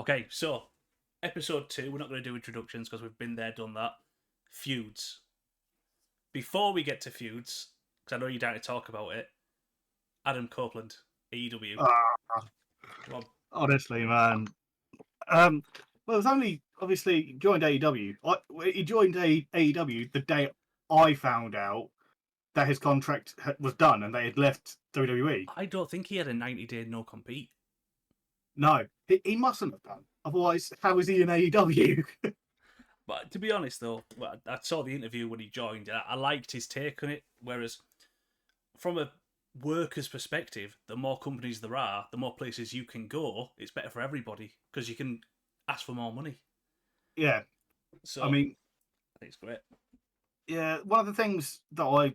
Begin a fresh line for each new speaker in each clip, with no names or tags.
Okay, so episode 2, we're not going to do introductions because we've been there, done that. Feuds. Before we get to Feuds, because I know you're down to talk about it, Adam Copeland, AEW. Come on.
Honestly, man. Well, it was only obviously joined AEW. He joined AEW the day I found out that his contract was done and they had left WWE.
I don't think he had a 90-day no-compete.
No, he mustn't have done. Otherwise, how is he in AEW?
But to be honest, though, I saw the interview when he joined, and I liked his take on it. Whereas, from a worker's perspective, the more companies there are, the more places you can go, it's better for everybody because you can ask for more money.
Yeah.
So,
I mean,
I think it's great.
Yeah, one of the things that I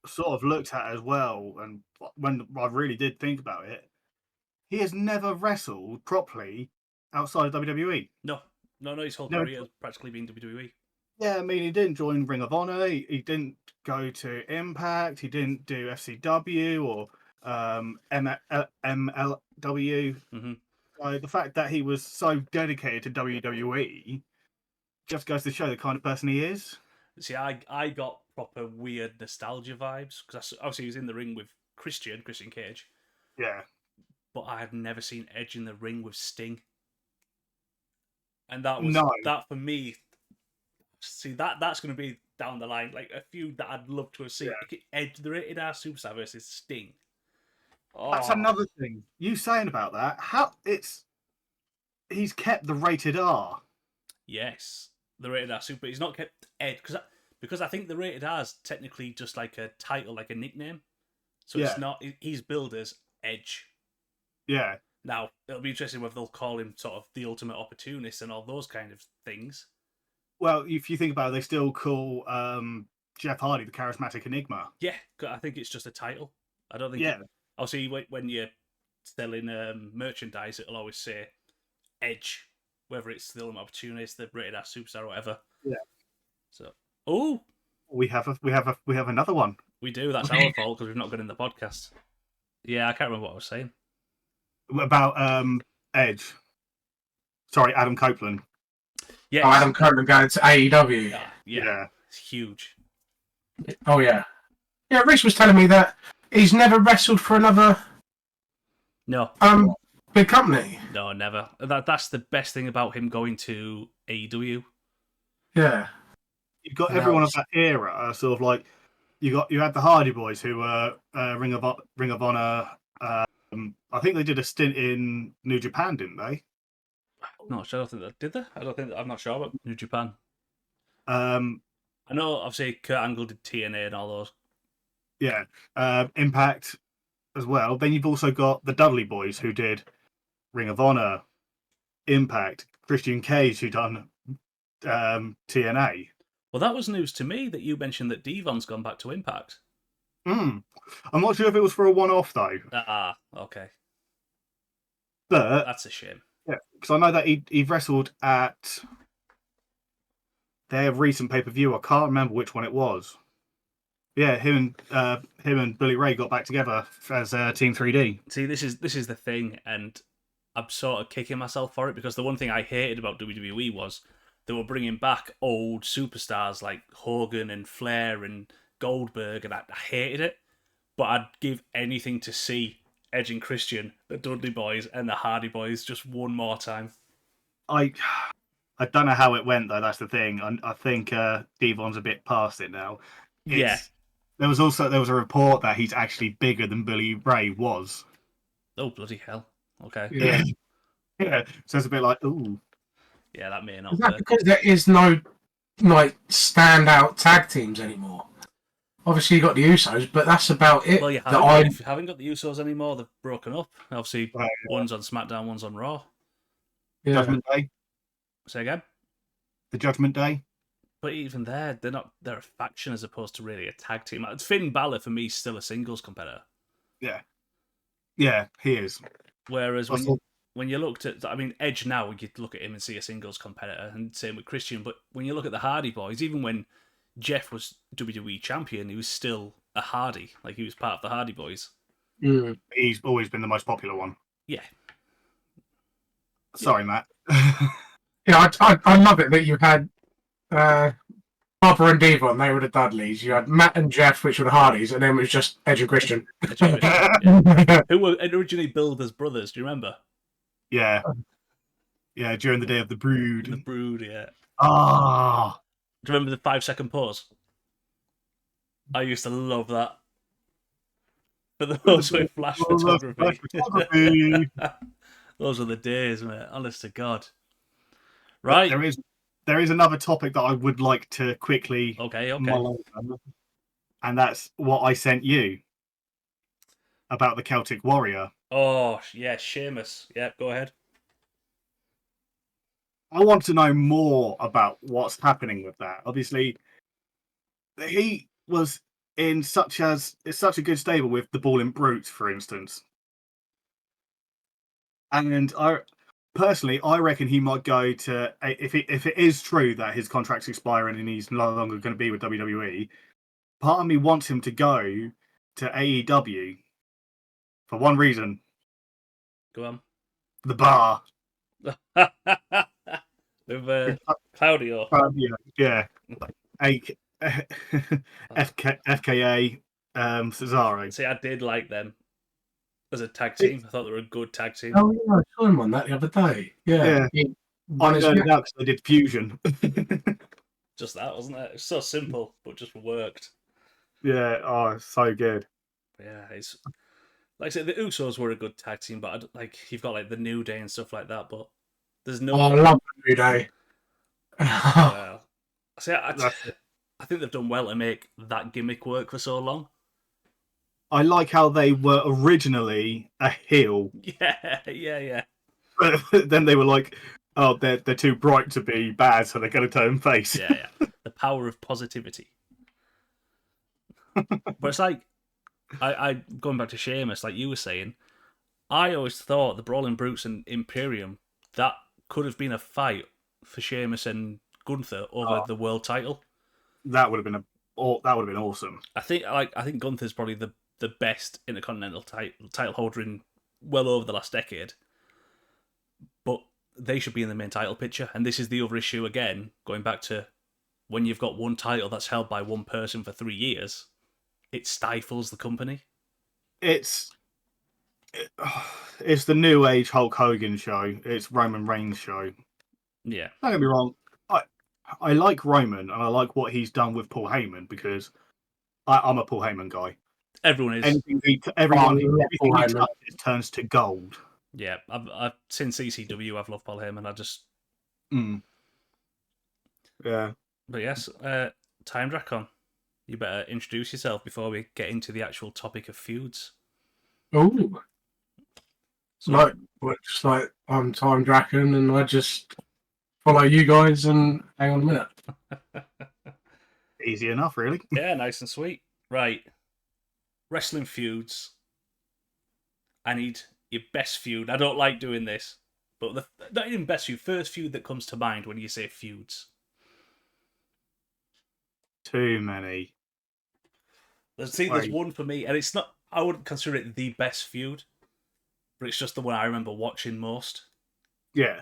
sort of looked at as well, and when I really did think about it, he has never wrestled properly outside of WWE.
No, his whole
Never.
career has practically been WWE.
Yeah, I mean, he didn't join Ring of Honor. He didn't go to Impact. He didn't do FCW or MLW.
Mm-hmm.
The fact that he was so dedicated to WWE just goes to show the kind of person he is.
See, I got proper weird nostalgia vibes because obviously he was in the ring with Christian Cage.
Yeah.
But I had never seen Edge in the ring with Sting. And that for me. See, that's going to be down the line, like a feud that I'd love to have seen. Yeah. Edge, the Rated R Superstar versus Sting.
Oh. That's another thing. You saying about that? He's kept the Rated R.
Yes, the Rated R Super. He's not kept Edge because I think the Rated R is technically just like a title, like a nickname. So It's not. He's billed as Edge.
Yeah.
Now it'll be interesting whether they'll call him sort of the ultimate opportunist and all those kind of things.
Well, if you think about it, they still call Jeff Hardy the charismatic enigma.
Yeah, I think it's just a title. I don't think. Yeah. Obviously, when you're selling merchandise, it'll always say Edge, whether it's the ultimate opportunist, the Rated R Superstar, or whatever.
Yeah.
So,
we have another one.
We do. That's our fault because we've not got in the podcast. Yeah, I can't remember what I was saying.
About Edge. Sorry, Adam Copeland.
Yeah. Oh, Adam Copeland going to AEW.
Yeah. It's huge.
Oh, yeah. Yeah, Rich was telling me that he's never wrestled for another big company.
No, never. That's the best thing about him going to AEW.
Yeah.
You've got everyone of that era, sort of like you had the Hardy Boys who were Ring of Honor. I think they did a stint in New Japan, didn't they?
No, I don't think that did they. I'm not sure about New Japan. I know obviously Kurt Angle did TNA and all those.
Yeah, Impact as well. Then you've also got the Dudley Boys who did Ring of Honor, Impact, Christian Cage who done TNA.
Well, that was news to me that you mentioned that Devon's gone back to Impact.
I'm not sure if it was for a one-off though.
Okay.
But
that's a shame.
Yeah, because I know that he wrestled at their recent pay-per-view. I can't remember which one it was. Yeah, him and Billy Ray got back together as Team 3D.
See, this is the thing, and I'm sort of kicking myself for it because the one thing I hated about WWE was they were bringing back old superstars like Hogan and Flair and Goldberg, and I hated it. But I'd give anything to see Edge and Christian, the Dudley Boys, and the Hardy Boys just one more time.
I don't know how it went though. That's the thing. I think Devon's a bit past it now. There was a report that he's actually bigger than Billy Ray was.
Oh bloody hell! Okay.
Yeah. Yeah. So it's a bit like ooh.
Yeah, that may not.
Is that because there is no standout tag teams anymore? Obviously, you got the Usos, but that's about it.
Well, you haven't got the Usos anymore. They've broken up. Obviously, one's on SmackDown, one's on Raw.
Yeah. Judgment Day.
Say again?
The Judgment Day.
But even there, they're a faction as opposed to really a tag team. Finn Balor, for me, is still a singles competitor.
Yeah. Yeah, he is.
Whereas when you looked at, Edge now, you'd look at him and see a singles competitor, and same with Christian. But when you look at the Hardy Boys, even when Jeff was WWE champion, he was still a Hardy. Like, he was part of the Hardy Boys.
He's always been the most popular one.
Yeah.
Sorry, Matt.
Yeah, I love it that you had Harper and Devon, they were the Dudleys. You had Matt and Jeff, which were the Hardys, and then it was just Edge and Christian.
Edge and Christian, yeah. Who were originally billed as brothers, do you remember?
Yeah. Yeah, during the day of the Brood.
The Brood, yeah.
Ah.
Do you remember the 5-second pause? I used to love that. For those with flash photography. Those are the days, mate. Honest to God. Right.
There is another topic that I would like to quickly
okay.
And that's what I sent you about the Celtic Warrior.
Oh, yeah, Sheamus. Yeah, go ahead.
I want to know more about what's happening with that. Obviously, he was in such a good stable with the Ball and Brutes, for instance. And I reckon he might go to, if it is true that his contract's expiring and he's no longer going to be with WWE. Part of me wants him to go to AEW for one reason.
Go on.
The bar.
With Claudio.
Yeah. FKA, Cesaro.
See, I did like them as a tag team. I thought they were a good tag team.
Oh, yeah, I saw him on that the other day. Yeah.
I learned it out because they did Fusion.
Just that, wasn't it? It's so simple, but just worked.
Yeah, oh, so good.
Yeah, it's like I said, the Usos were a good tag team, but you've got like the New Day and stuff like that. But there's no.
Oh, I love the New Day.
Well, see, I think they've done well to make that gimmick work for so long.
I like how they were originally a heel.
Yeah.
But then they were like, oh, they're too bright to be bad, so they're going to turn face.
Yeah. The power of positivity. But it's like, I going back to Sheamus, like you were saying, I always thought the Brawling Brutes and Imperium, that could have been a fight for Sheamus and Gunther over the world title.
That would have been awesome.
I think Gunther's probably the best Intercontinental title holder in well over the last decade. But they should be in the main title picture, and this is the other issue again, going back to when you've got one title that's held by one person for 3 years, it stifles the company.
It's the new age Hulk Hogan show. It's Roman Reigns show.
Yeah.
Don't get me wrong. I like Roman, and I like what he's done with Paul Heyman, because I'm a Paul Heyman guy.
Everyone is.
Everything he touches turns to gold.
Yeah, I've since ECW, I've loved Paul Heyman. I just.
Yeah.
But yes, TimeDrakon, you better introduce yourself before we get into the actual topic of feuds.
Oh. So, just like I'm TimeDrakon, and I just follow you guys and hang on a minute.
Easy enough, really.
Yeah, nice and sweet. Right. Wrestling feuds. I need your best feud. I don't like doing this, but not even best feud, first feud that comes to mind when you say feuds.
Too many.
There's one for me, and it's not. I wouldn't consider it the best feud, but it's just the one I remember watching most.
Yeah.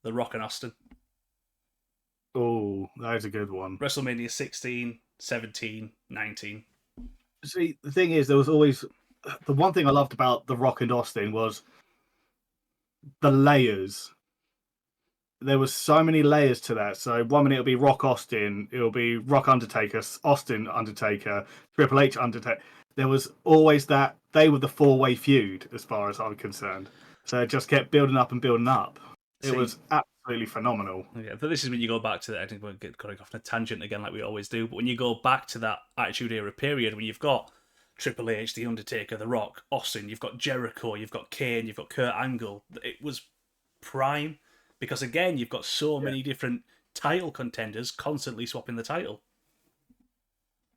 The Rock and Austin.
Oh, that is a good one.
WrestleMania 16, 17, 19.
See, the thing is, there was always... The one thing I loved about The Rock and Austin was the layers. There was so many layers to that. So 1 minute it'll be Rock Austin, it'll be Rock Undertaker, Austin Undertaker, Triple H Undertaker. There was always that. They were the four-way feud, as far as I'm concerned. So it just kept building up and building up. It was absolutely phenomenal.
Yeah, but this is when you go back to that. I think we're going off on a tangent again, like we always do. But when you go back to that Attitude Era period, when you've got Triple H, The Undertaker, The Rock, Austin, you've got Jericho, you've got Kane, you've got Kurt Angle. It was prime because, again, you've got so many different title contenders constantly swapping the title.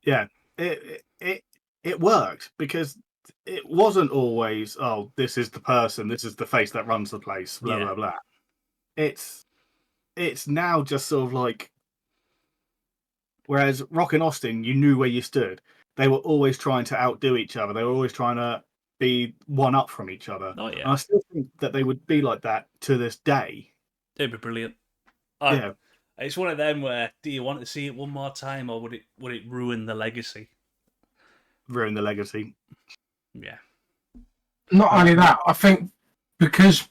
Yeah, it worked because it wasn't always, oh, this is the person, this is the face that runs the place, blah, blah, blah. It's now just sort of like, whereas Rock and Austin, you knew where you stood. They were always trying to outdo each other. They were always trying to be one up from each other.
Oh
And
yeah,
I still think that they would be like that to this day.
it'd be brilliant.
Yeah,
It's one of them where, do you want to see it one more time, or would it ruin the legacy?
ruin the legacy.
Yeah.
Not only that, I think because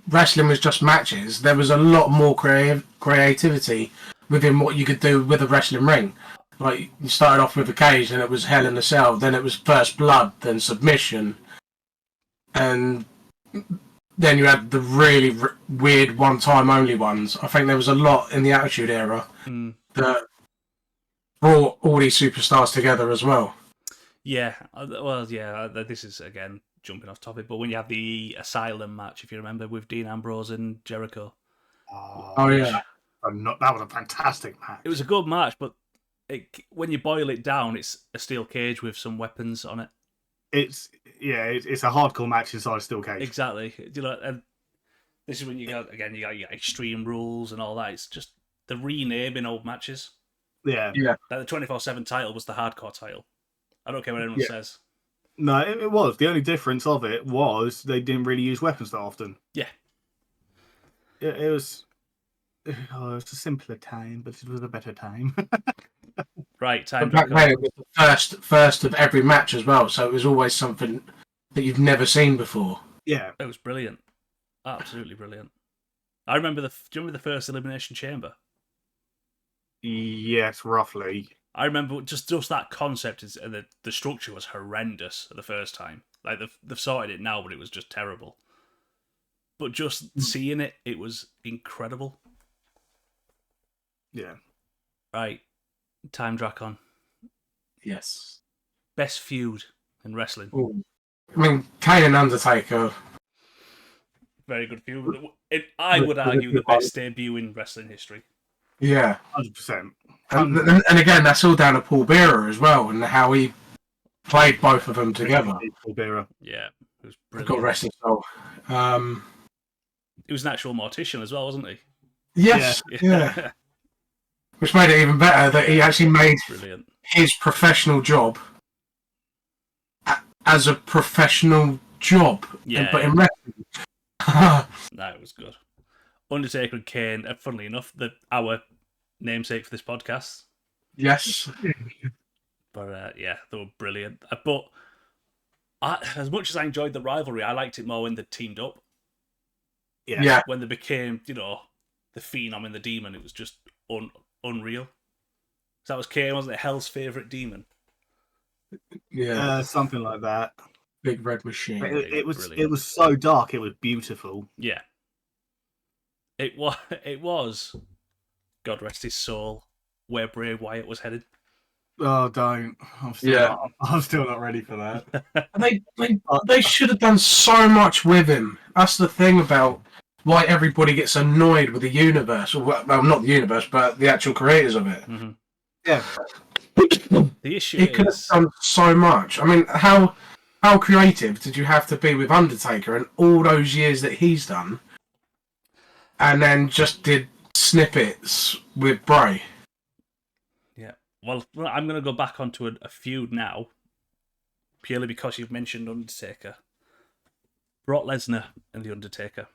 wrestling was just matches, there was a lot more creativity within what you could do with a wrestling ring. Like, you started off with a cage, and it was Hell in a Cell, then it was First Blood, then Submission, and then you had the really weird one-time only ones. I think there was a lot in the Attitude Era that brought all these superstars together as well.
Yeah, well, yeah, this is, again, jumping off topic, but when you have the Asylum match, if you remember, with Dean Ambrose and Jericho.
Oh yeah.
That was a fantastic match.
It was a good match, but when you boil it down, it's a steel cage with some weapons on it.
It's a hardcore match inside a steel cage.
Exactly. You know, and this is when you got your Extreme Rules and all that. It's just the renaming old matches.
Yeah.
Like the 24/7 title was the hardcore title. I don't care what anyone says.
No, it was. The only difference of it was they didn't really use weapons that often.
Yeah.
It was. Oh, it was a simpler time, but it was a better time.
Right,
But back then it was the first of every match as well, so it was always something that you've never seen before.
Yeah.
It was brilliant. Absolutely brilliant. I remember do you remember the first Elimination Chamber?
Yes, roughly.
I remember just that concept and the structure was horrendous at the first time. Like they've sorted it now, but it was just terrible. But just seeing it, it was incredible.
Yeah.
Right, TimeDrakon.
Yes.
Best feud in wrestling.
Ooh. I mean, Kane and Undertaker.
Very good feud. I would argue the best debut in wrestling history.
Yeah.
100%.
And again, that's all down to Paul Bearer as well, and how he played both of them together.
Paul Bearer.
Yeah, it was brilliant.
God rest his soul.
He was an actual mortician as well, wasn't he?
Yes, yeah. Which made it even better that he actually made
brilliant.
His professional job as a professional job.
Yeah.
But in wrestling.
No, it was good. Undertaker and Kane, funnily enough, our namesake for this podcast.
Yes.
But yeah, they were brilliant. But as much as I enjoyed the rivalry, I liked it more when they teamed up.
Yeah.
When they became, the Phenom and the Demon, it was just unreal. So that was Kane, wasn't it? Hell's favourite demon.
Yeah.
Something like that.
Big Red Machine.
It was so dark, it was beautiful.
Yeah. It was, God rest his soul, where Bray Wyatt was headed.
Oh, don't. I'm still not ready for that.
They should have done so much with him. That's the thing about why everybody gets annoyed with the universe. Well, not the universe, but the actual creators of it.
Mm-hmm.
Yeah.
The issue
He could have done so much. I mean, how creative did you have to be with Undertaker and all those years that he's done, and then just did snippets with Bray?
Yeah. Well, I'm going to go back onto a feud now, purely because you've mentioned Undertaker. Brock Lesnar and The Undertaker.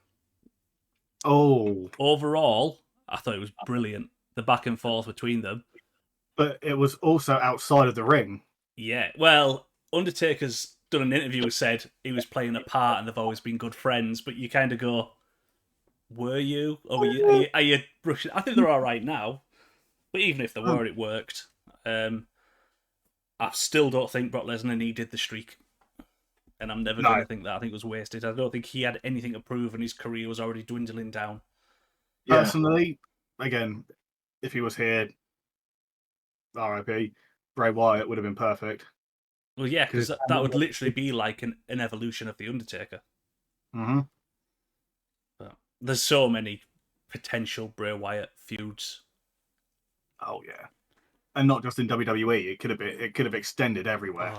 Oh.
Overall, I thought it was brilliant. The back and forth between them.
But it was also outside of the ring.
Yeah. Well, Undertaker's done an interview and said he was playing a part and they've always been good friends, but you kind of go, were you? Or are you brushing? I think they're all right now. But even if they were, it worked. I still don't think Brock Lesnar needed the streak. And I'm never going to think that. I think it was wasted. I don't think he had anything to prove and his career was already dwindling down.
Personally, again, if he was here, RIP, Bray Wyatt would have been perfect.
Well, yeah, because that would literally be like an evolution of The Undertaker.
Mm-hmm.
But there's so many potential Bray Wyatt feuds.
Oh, yeah. And not just in WWE. It could have extended everywhere.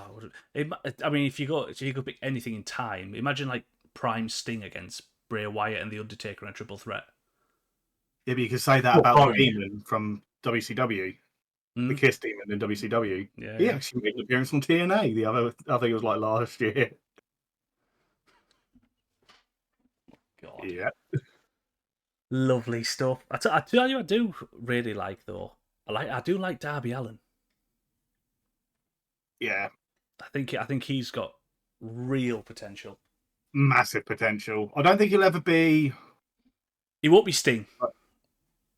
I mean, if you could pick anything in time, imagine like Prime Sting against Bray Wyatt and The Undertaker in a triple threat.
Yeah, but you could say that about the Demon from WCW. the Kiss Demon in WCW.
Yeah,
He
yeah.
actually made an appearance on TNA. I think it was like last year.
God.
Yeah.
Lovely stuff. I tell you, I do really like though. I do like Darby Allin.
Yeah.
I think he's got real potential.
Massive potential. I don't think he'll ever be.
He won't be Sting.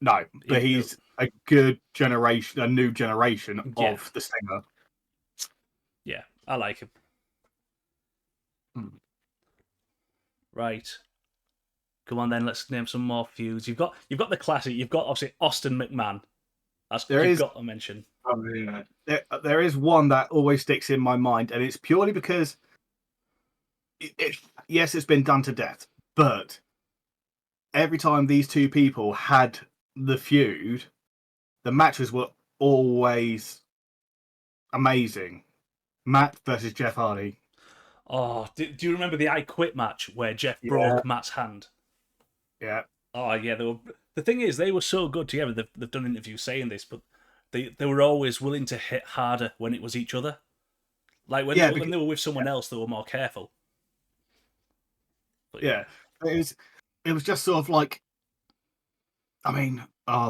No, but he's a good generation, a new generation of the Stinger.
Yeah, I like him. Right. Come on then, let's name some more feuds. You've got the classic. You've got obviously Austin McMahon. You've got to mention.
Oh, yeah. There is one that always sticks in my mind, and it's purely because yes, it's been done to death, but every time these two people had the feud, the matches were always amazing. Matt versus Jeff Hardy.
Oh, do you remember the I Quit match where Jeff broke Matt's hand?
Yeah.
Oh yeah, the thing is they were so good together. They've done interviews saying this, but they were always willing to hit harder when it was each other. Like when they were with someone else, they were more careful. But
yeah, it was just sort of like, I mean,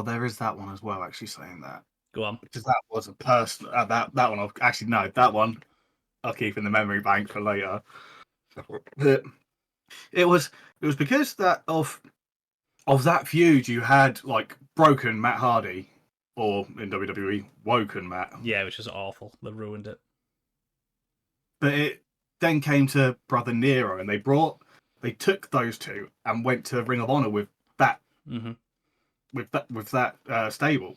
there is that one as well. Actually, saying that.
Go on.
Because that was a personal. That one. That one I'll keep in the memory bank for later. It was because of that feud you had like broken Matt Hardy, or in WWE woken Matt.
Yeah, which is awful. They ruined it.
But it then came to Brother Nero, and they took those two and went to Ring of Honor with that.
Mm-hmm.
With that stable.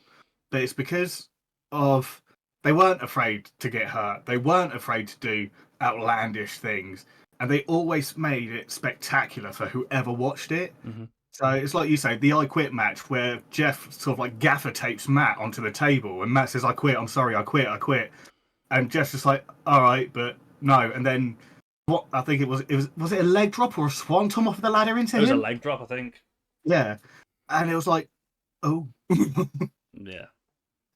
But it's because of they weren't afraid to get hurt. They weren't afraid to do outlandish things, and they always made it spectacular for whoever watched it.
Mm-hmm.
So it's like you say, the I Quit match where Jeff sort of like gaffer tapes Matt onto the table, and Matt says, "I quit. I'm sorry. I quit," and Jeff's just like, "All right, but no." And then what? I think it was it a leg drop or a swanton off the ladder into him?
It was a leg drop, I think.
Yeah, and it was like, oh.
Yeah.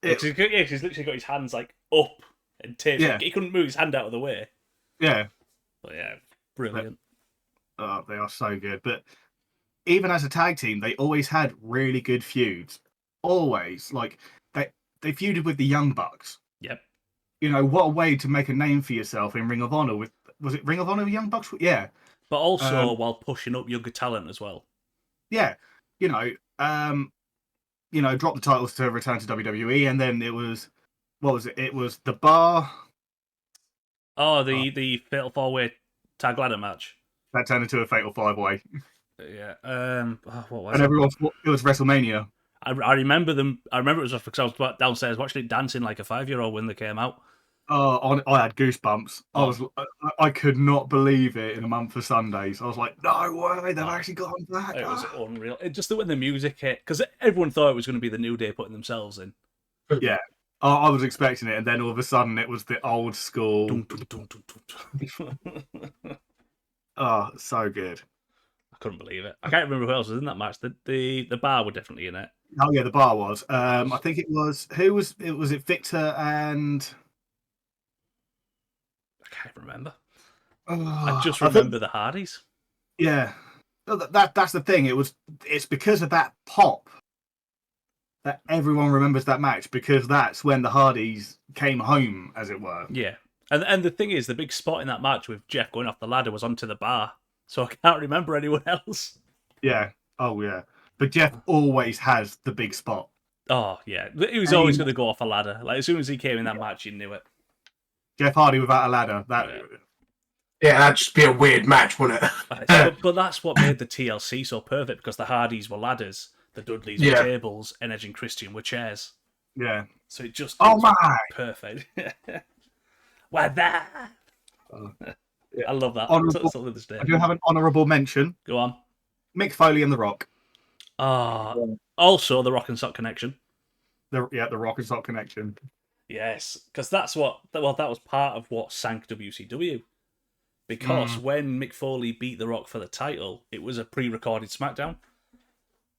He's literally got his hands like up and taped.
Yeah.
He couldn't move his hand out of the way.
Yeah.
But yeah, brilliant.
They are so good. But even as a tag team, they always had really good feuds. Always. Like, they feuded with the Young Bucks.
Yep.
You know, what a way to make a name for yourself in Ring of Honor. Was it Ring of Honor with Young Bucks? Yeah.
But also while pushing up younger talent as well.
Yeah. Drop the titles to return to WWE, and then it was, what was it? It was the Bar.
Oh, the Fatal 4-Way Tag Ladder match.
That turned into a Fatal 5-Way.
Yeah. What was
and
it?
It was WrestleMania.
I remember them. I remember it was because I was downstairs watching it dancing like a 5-year-old when they came out.
Oh, I had goosebumps. I could not believe it in a month of Sundays. I was like, no way, they've actually gone back.
It was unreal. It just when the music hit, because everyone thought it was going to be the New Day putting themselves in.
Yeah. I was expecting it, and then all of a sudden it was the old school. Oh, so good.
I couldn't believe it. I can't remember who else was in that match. The Bar were definitely in it.
Oh yeah, the Bar was. I think it was it Victor and
I can't remember. I just remember the Hardys.
Yeah, that's the thing. It's because of that pop that everyone remembers that match, because that's when the Hardys came home, as it were.
Yeah, and the thing is, the big spot in that match with Jeff going off the ladder was onto the bar, so I can't remember anyone else.
Yeah. Oh yeah. But Jeff always has the big spot.
Oh yeah, he was always going to go off a ladder. Like as soon as he came in that match, you knew it.
Jeff Hardy without a ladder.
Yeah, that'd just be a weird match, wouldn't it?
but that's what made the TLC so perfect, because the Hardys were ladders, the Dudleys were tables, and Edge and Christian were chairs.
Yeah.
So it just perfect. Why that? I love that.
I do have an honourable mention.
Go on.
Mick Foley and The Rock.
Also the Rock and Sock connection.
The Rock and Sock connection.
Yes, because that was part of what sank WCW. Because when Mick Foley beat The Rock for the title, it was a pre-recorded SmackDown.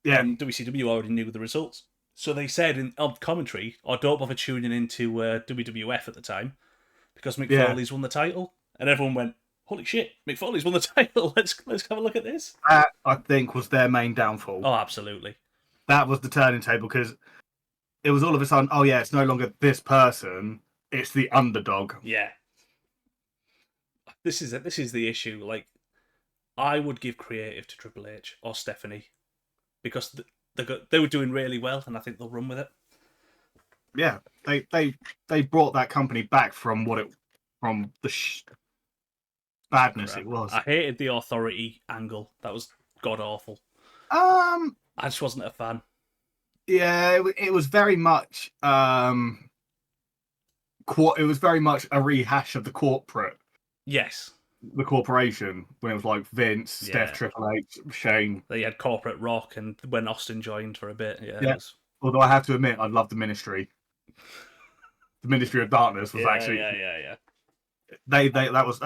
Yeah.
And WCW already knew the results. So they said on commentary, or don't bother tuning into WWF at the time, because Mick
Yeah.
Foley's won the title. And everyone went, holy shit, Mick Foley's won the title. Let's have a look at this.
That, I think, was their main downfall.
Oh, absolutely.
That was the turning table, because it was all of a sudden, oh yeah, it's no longer this person, it's the underdog.
Yeah. This is the issue. Like, I would give creative to Triple H or Stephanie, because they were doing really well, and I think they'll run with it.
Yeah, they brought that company back from the badness it was.
I hated the authority angle. That was god awful.
I
just wasn't a fan.
Yeah, it was very much it was very much a rehash of the corporation, when it was like Vince, Steph, Triple H, Shane.
They had corporate Rock, and when Austin joined for a bit,
Although I have to admit, I love the Ministry. The Ministry of Darkness was actually that was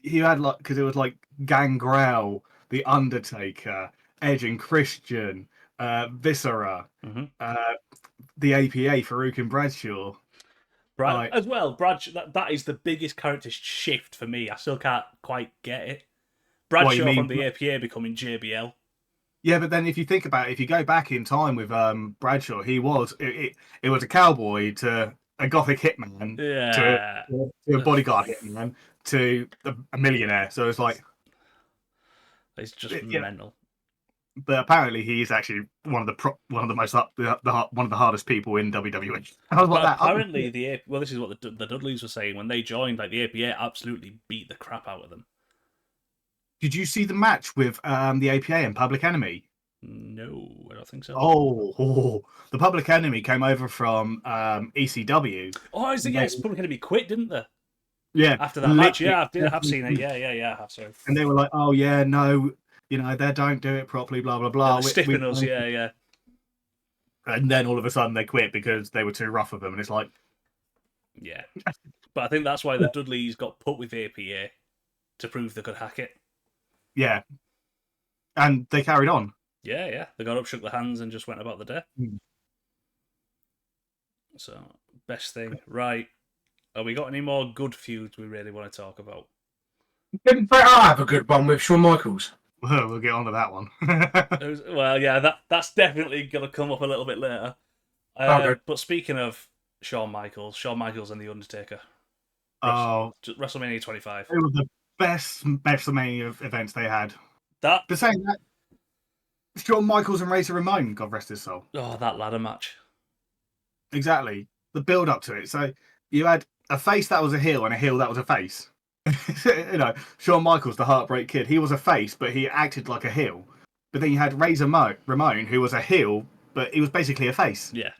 he had like, because it was like Gangrel, The Undertaker, Edge and Christian, Viscera, the APA, Farouk and Bradshaw.
As well, Bradshaw, that is the biggest character shift for me. I still can't quite get it. Bradshaw from the APA becoming JBL.
Yeah, but then if you think about it, if you go back in time with Bradshaw, he was it was a cowboy to a gothic hitman to a bodyguard hitman to a millionaire. So it's like
it's just mental.
But apparently, he is actually one of the hardest people in WWE. I was like that.
Apparently, this is what the Dudleys were saying when they joined. Like, the APA absolutely beat the crap out of them.
Did you see the match with the APA and Public Enemy?
No, I don't think so.
The Public Enemy came over from ECW.
Oh, is it? Yes, Public Enemy quit, didn't they?
Yeah.
After that match, I have seen it. Yeah, I have. Sorry.
And they were like, "Oh yeah, no, they don't do it properly, blah blah blah."
Stiffing us, yeah.
And then all of a sudden they quit because they were too rough with them, and it's like,
yeah. But I think that's why the Dudleys got put with APA to prove they could hack it.
Yeah. And they carried on.
Yeah. They got up, shook their hands, and just went about the day. So, best thing. Right. Have we got any more good feuds we really want to talk about?
Didn't Bret Hart have a good one with Shawn Michaels?
We'll get on to that one.
That's definitely going to come up a little bit later. But speaking of Shawn Michaels and The Undertaker. WrestleMania 25.
It was the best WrestleMania events they had.
But
saying that, Shawn Michaels and Razor Ramon, God rest his soul.
Oh, that ladder match.
Exactly. The build up to it. So you had a face that was a heel and a heel that was a face. Shawn Michaels, the Heartbreak Kid, he was a face, but he acted like a heel. But then you had Razor Ramon, who was a heel, but he was basically a face.
Yeah,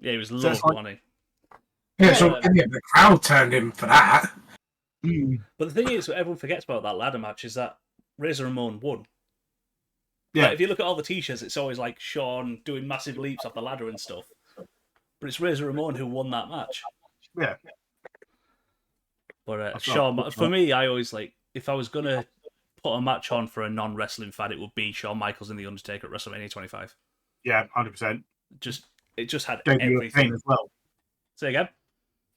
he was loved, wasn't he?
The crowd turned him for that.
But the thing is, what everyone forgets about that ladder match is that Razor Ramon won.
Yeah.
Like, if you look at all the t-shirts, it's always like Shawn doing massive leaps off the ladder and stuff. But it's Razor Ramon who won that match.
Yeah.
But Shawn, for me, I always if I was going to put a match on for a non-wrestling fan, it would be Shawn Michaels and The Undertaker at WrestleMania 25.
Yeah, 100%.
It just had
debut
everything.
Of Kane as well.
Say again?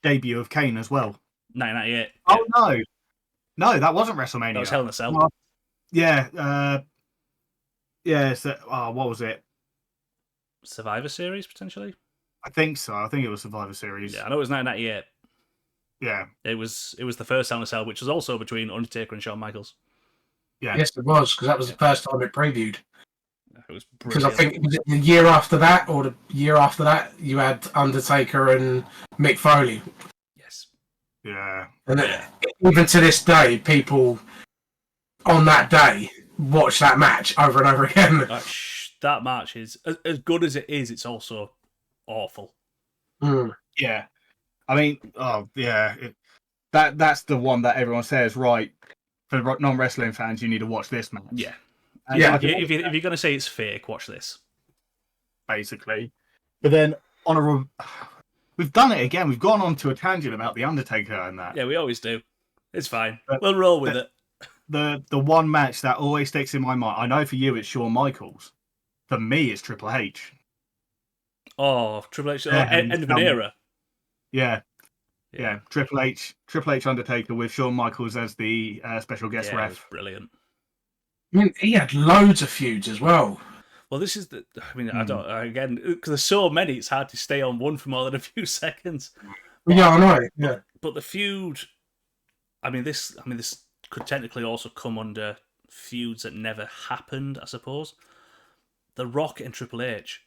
Debut of Kane as well.
1998.
Oh, no. No, that wasn't WrestleMania.
That was Hell in a Cell.
Yeah. What was it?
Survivor Series, potentially?
I think so. I think it was Survivor Series.
Yeah, I know it was 1998.
Yeah.
It was the first Hell in a Cell, which was also between Undertaker and Shawn Michaels.
Yeah.
Yes, it was, because that was the first time it previewed.
It was brilliant.
Because I think the year after that, or the year after that, you had Undertaker and Mick Foley.
Yes.
Yeah.
And even to this day, people on that day watch that match over and over again.
That match is as good as it is. It's also awful.
Yeah. I mean, that's the one that everyone says, right, for non-wrestling fans, you need to watch this match.
Yeah.
And
if you're going to say it's fake, watch this.
Basically. But then, we've done it again. We've gone on to a tangent about The Undertaker and that.
Yeah, we always do. It's fine. We'll roll with it.
The one match that always sticks in my mind, I know for you it's Shawn Michaels. For me, it's Triple H.
Oh, Triple H,
Their
end
hands
of an
down.
era.
Yeah. Triple H Undertaker with Shawn Michaels as the special guest
Yeah, it was
ref.
brilliant.
I mean, he had loads of feuds as well.
Well, this is I don't, again, because there's so many, it's hard to stay on one for more than a few seconds. But
Yeah, I know. Yeah.
But the feud, this could technically also come under feuds that never happened, I suppose. The Rock and Triple H.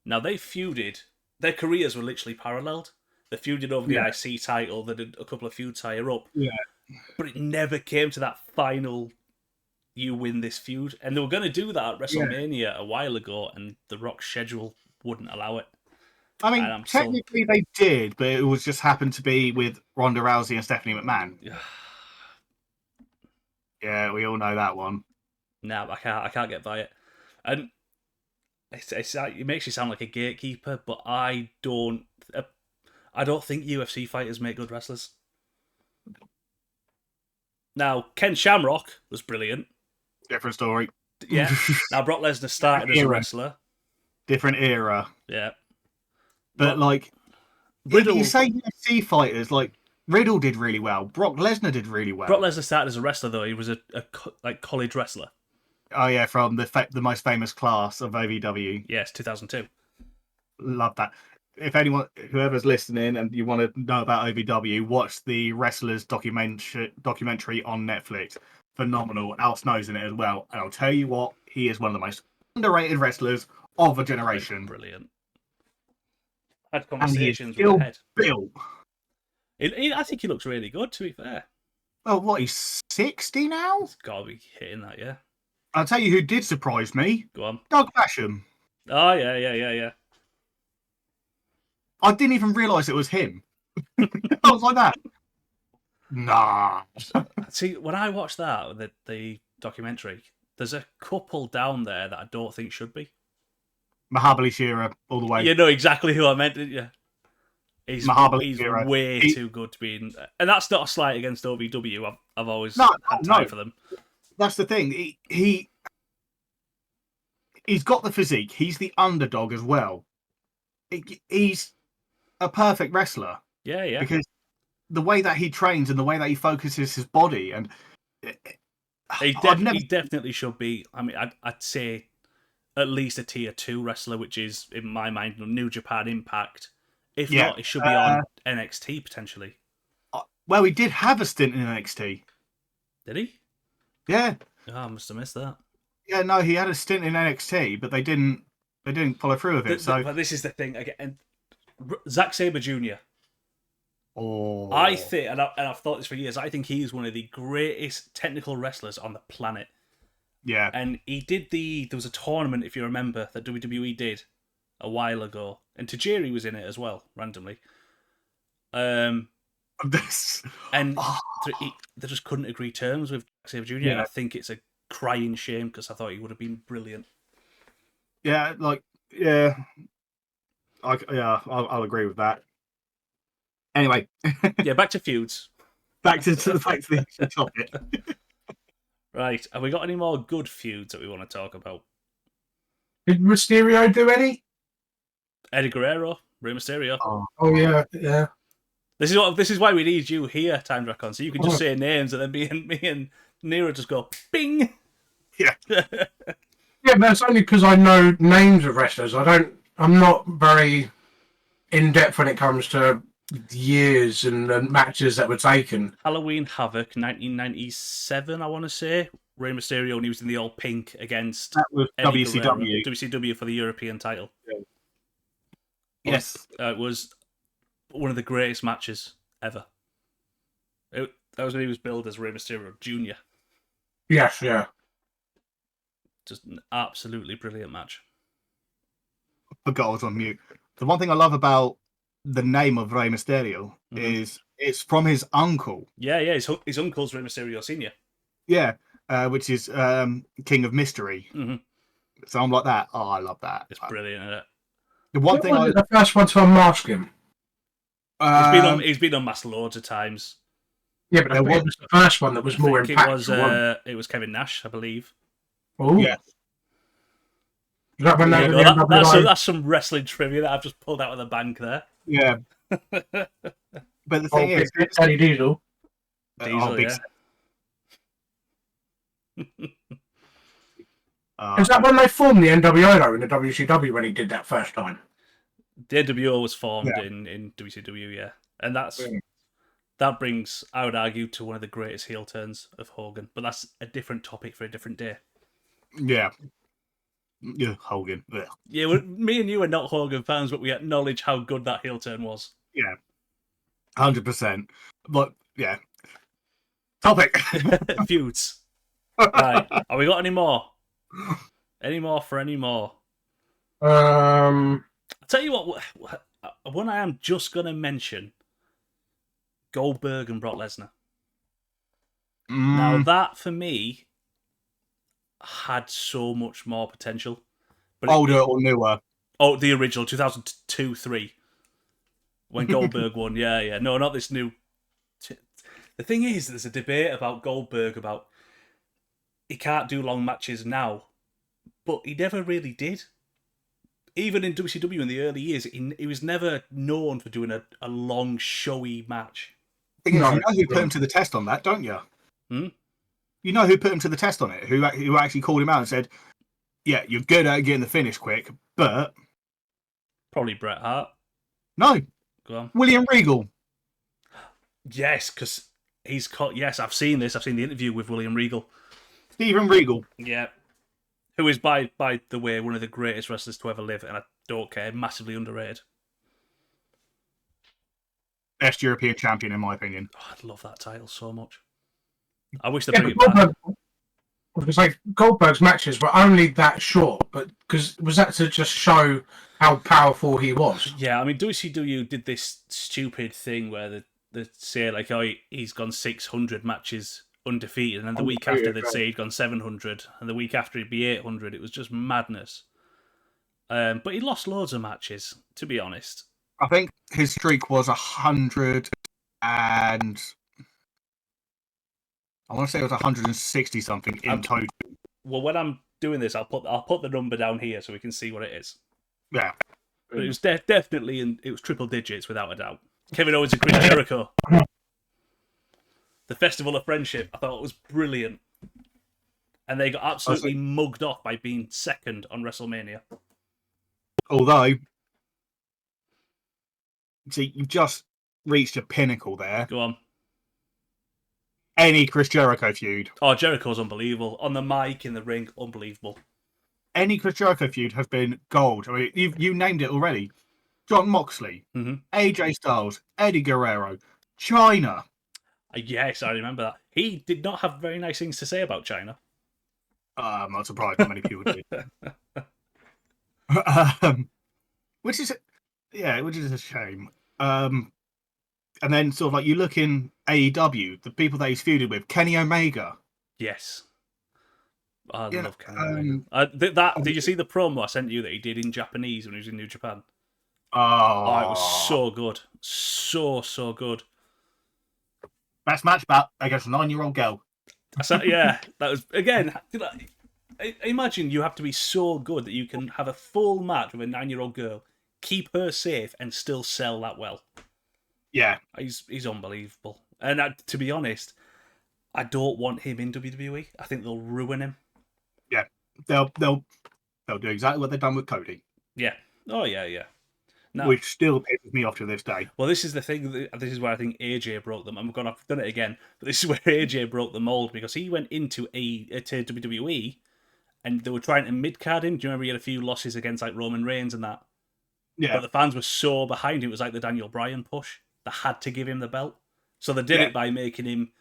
Now, they feuded, their careers were literally paralleled. They feuded over the IC title, they did a couple of feuds higher up.
Yeah.
But it never came to that final, you win this feud. And they were going to do that at WrestleMania a while ago, and the Rock's schedule wouldn't allow it.
I mean, technically they did, but it was just happened to be with Ronda Rousey and Stephanie McMahon. Yeah, we all know that one.
No, I can't get by it. And it makes you sound like a gatekeeper, but I don't think UFC fighters make good wrestlers. Now, Ken Shamrock was brilliant.
Different story.
Yeah. Now, Brock Lesnar started as a wrestler.
Different era.
Yeah.
But like, Riddle, you say UFC fighters, like Riddle did really well. Brock Lesnar did really well.
Brock Lesnar started as a wrestler, though. He was a college wrestler.
Oh yeah, from the most famous class of OVW.
Yes, 2002.
Love that. If anyone, whoever's listening, and you want to know about OVW, watch the Wrestlers documentary on Netflix. Phenomenal. Al Snow's in it as well, and I'll tell you what, he is one of the most underrated wrestlers of a generation.
Brilliant. I had conversations with the head.
Built.
I think he looks really good, to be fair.
Oh, what? He's 60 now.
He's got to be hitting that, yeah.
I'll tell you who did surprise me.
Go on.
Doug Basham.
Oh yeah.
I didn't even realise it was him. I was like that. Nah.
See, when I watched that, the documentary, there's a couple down there that I don't think should be.
Mahabali Shira, all the way.
You know exactly who I meant, didn't you? He's
Shira.
way too good to be in. And that's not a slight against OVW. I've always had time for them.
That's the thing. He's got the physique. He's the underdog as well. He's a perfect wrestler.
Yeah.
Because the way that he trains and the way that he focuses his body, and
he definitely should be. I mean, I'd say at least a tier 2 wrestler, which is in my mind New Japan Impact. If not, it should be on NXT potentially.
Well, he did have a stint in NXT.
Did he?
Yeah.
Oh, I must have missed that.
Yeah, no, he had a stint in NXT, but they didn't follow through with it.
But this is the thing again. Zack Sabre Jr.
Oh,
I think, and I've thought this for years. I think he's one of the greatest technical wrestlers on the planet.
Yeah,
and he did there was a tournament, if you remember, that WWE did a while ago, and Tajiri was in it as well, randomly. And they just couldn't agree terms with Zack Sabre Jr. And I think it's a crying shame because I thought he would have been brilliant.
Yeah, I'll agree with that. Anyway,
back to feuds.
back to the topic.
Right, have we got any more good feuds that we want to talk about?
Did Mysterio do any?
Eddie Guerrero, Rey Mysterio.
Oh yeah.
This is why we need you here, TimeDrakon, so you can just say names and then me and Nero just go bing.
Yeah.
Yeah, that's only because I know names of wrestlers. I'm not very in depth when it comes to years and matches that were taken.
Halloween Havoc 1997, I want to say. Rey Mysterio, and he was in the all pink against
that was
Eddie
WCW.
Guerrero. WCW for the European title.
Yeah. Yes.
It was one of the greatest matches ever. That was when he was billed as Rey Mysterio Jr.
Yes, yeah.
Just an absolutely brilliant match.
Forgot I was on mute. The one thing I love about the name of Rey Mysterio is it's from his uncle.
Yeah, his uncle's Rey Mysterio Sr.
Yeah, which is King of Mystery.
Mm-hmm.
So I'm like that. Oh, I love that.
It's brilliant, isn't it?
The one thing
the first one to unmask him.
He's been unmasked loads of times.
Yeah, but it was the first one that was more impactful.
It was Kevin Nash, I believe.
Oh,
yeah.
Is that when they
Yeah,
were the NWO?
that's some wrestling trivia that I've just pulled out of the bank there.
Yeah. But the thing is,
Eddie Diesel.
Diesel,
big
yeah.
Is that when they formed the NWO though in the WCW when he did that first time?
The NWO was formed
Yeah.
in WCW, yeah. And that brings, I would argue, to one of the greatest heel turns of Hogan. But that's a different topic for a different day.
Yeah. Yeah, Hogan. Ugh.
Yeah, me and you are not Hogan fans, but we acknowledge how good that heel turn was.
Yeah. 100%. But, yeah. Topic.
Feuds. Right. Have we got any more? Any more for any more? I'll tell you what, one I am just going to mention. Goldberg and Brock Lesnar. Now that, for me, had so much more potential. But
older or newer?
Oh, the original, 2002-3. When Goldberg won. Yeah. No, not this new. The thing is, there's a debate about Goldberg about he can't do long matches now. But he never really did. Even in WCW in the early years, he was never known for doing a long, showy match.
You know who put him to the test on that, don't you? You know who put him to the test on it? Who actually called him out and said, yeah, you're good at getting the finish quick, but...
Probably Bret Hart.
No.
Go on.
William Regal.
Yes, because he's caught... Yes, I've seen this. I've seen the interview with William Regal.
Steven Regal.
Yeah. Who is, by the way, one of the greatest wrestlers to ever live, and I don't care, massively underrated.
Best European champion, in my opinion.
Oh, I'd love that title so much. I wish they'd bring it back.
Because like Goldberg's matches were only that short, but was that to just show how powerful he was?
Yeah, I mean, WCW did this stupid thing where they say like, oh, he's gone 600 matches undefeated, and then the week after they'd say he'd gone 700, and the week after he'd be 800. It was just madness. But he lost loads of matches, to be honest.
I think his streak was 100 and... I want to say it was 160 something in total.
Well, when I'm doing this, I'll put the number down here so we can see what it is.
Yeah,
but it was definitely it was triple digits without a doubt. Kevin Owens and Chris Jericho, the Festival of Friendship. I thought it was brilliant, and they got absolutely mugged off by being second on WrestleMania.
Although, see, you've just reached a pinnacle there.
Go on.
Any Chris Jericho feud.
Oh, Jericho's unbelievable. On the mic, in the ring, unbelievable.
Any Chris Jericho feud has been gold. I mean, you named it already. John Moxley, AJ Styles, Eddie Guerrero, China.
Yes, I remember that. He did not have very nice things to say about China.
I'm not surprised not many people did. Which is a shame. And then sort of like you look in AEW, the people that he's feuded with, Kenny Omega.
Yes. I love Kenny Omega. Did you see the promo I sent you that he did in Japanese when he was in New Japan? Oh, it was so good. So good.
Best match back against a 9-year-old girl.
Yeah, that was, again, imagine you have to be so good that you can have a full match with a 9-year-old girl, keep her safe, and still sell that well.
Yeah,
he's unbelievable. And to be honest, I don't want him in WWE. I think they'll ruin him.
Yeah, they'll do exactly what they've done with Cody.
Yeah. Oh yeah.
No. Which still pisses me off to this day.
Well, this is the thing. This is where I think AJ broke them. I've done it again, but this is where AJ broke the mold because he went into to WWE, and they were trying to mid-card him. Do you remember he had a few losses against like Roman Reigns and that?
Yeah.
But the fans were so behind him. It was like the Daniel Bryan push. They had to give him the belt. So they did it by making him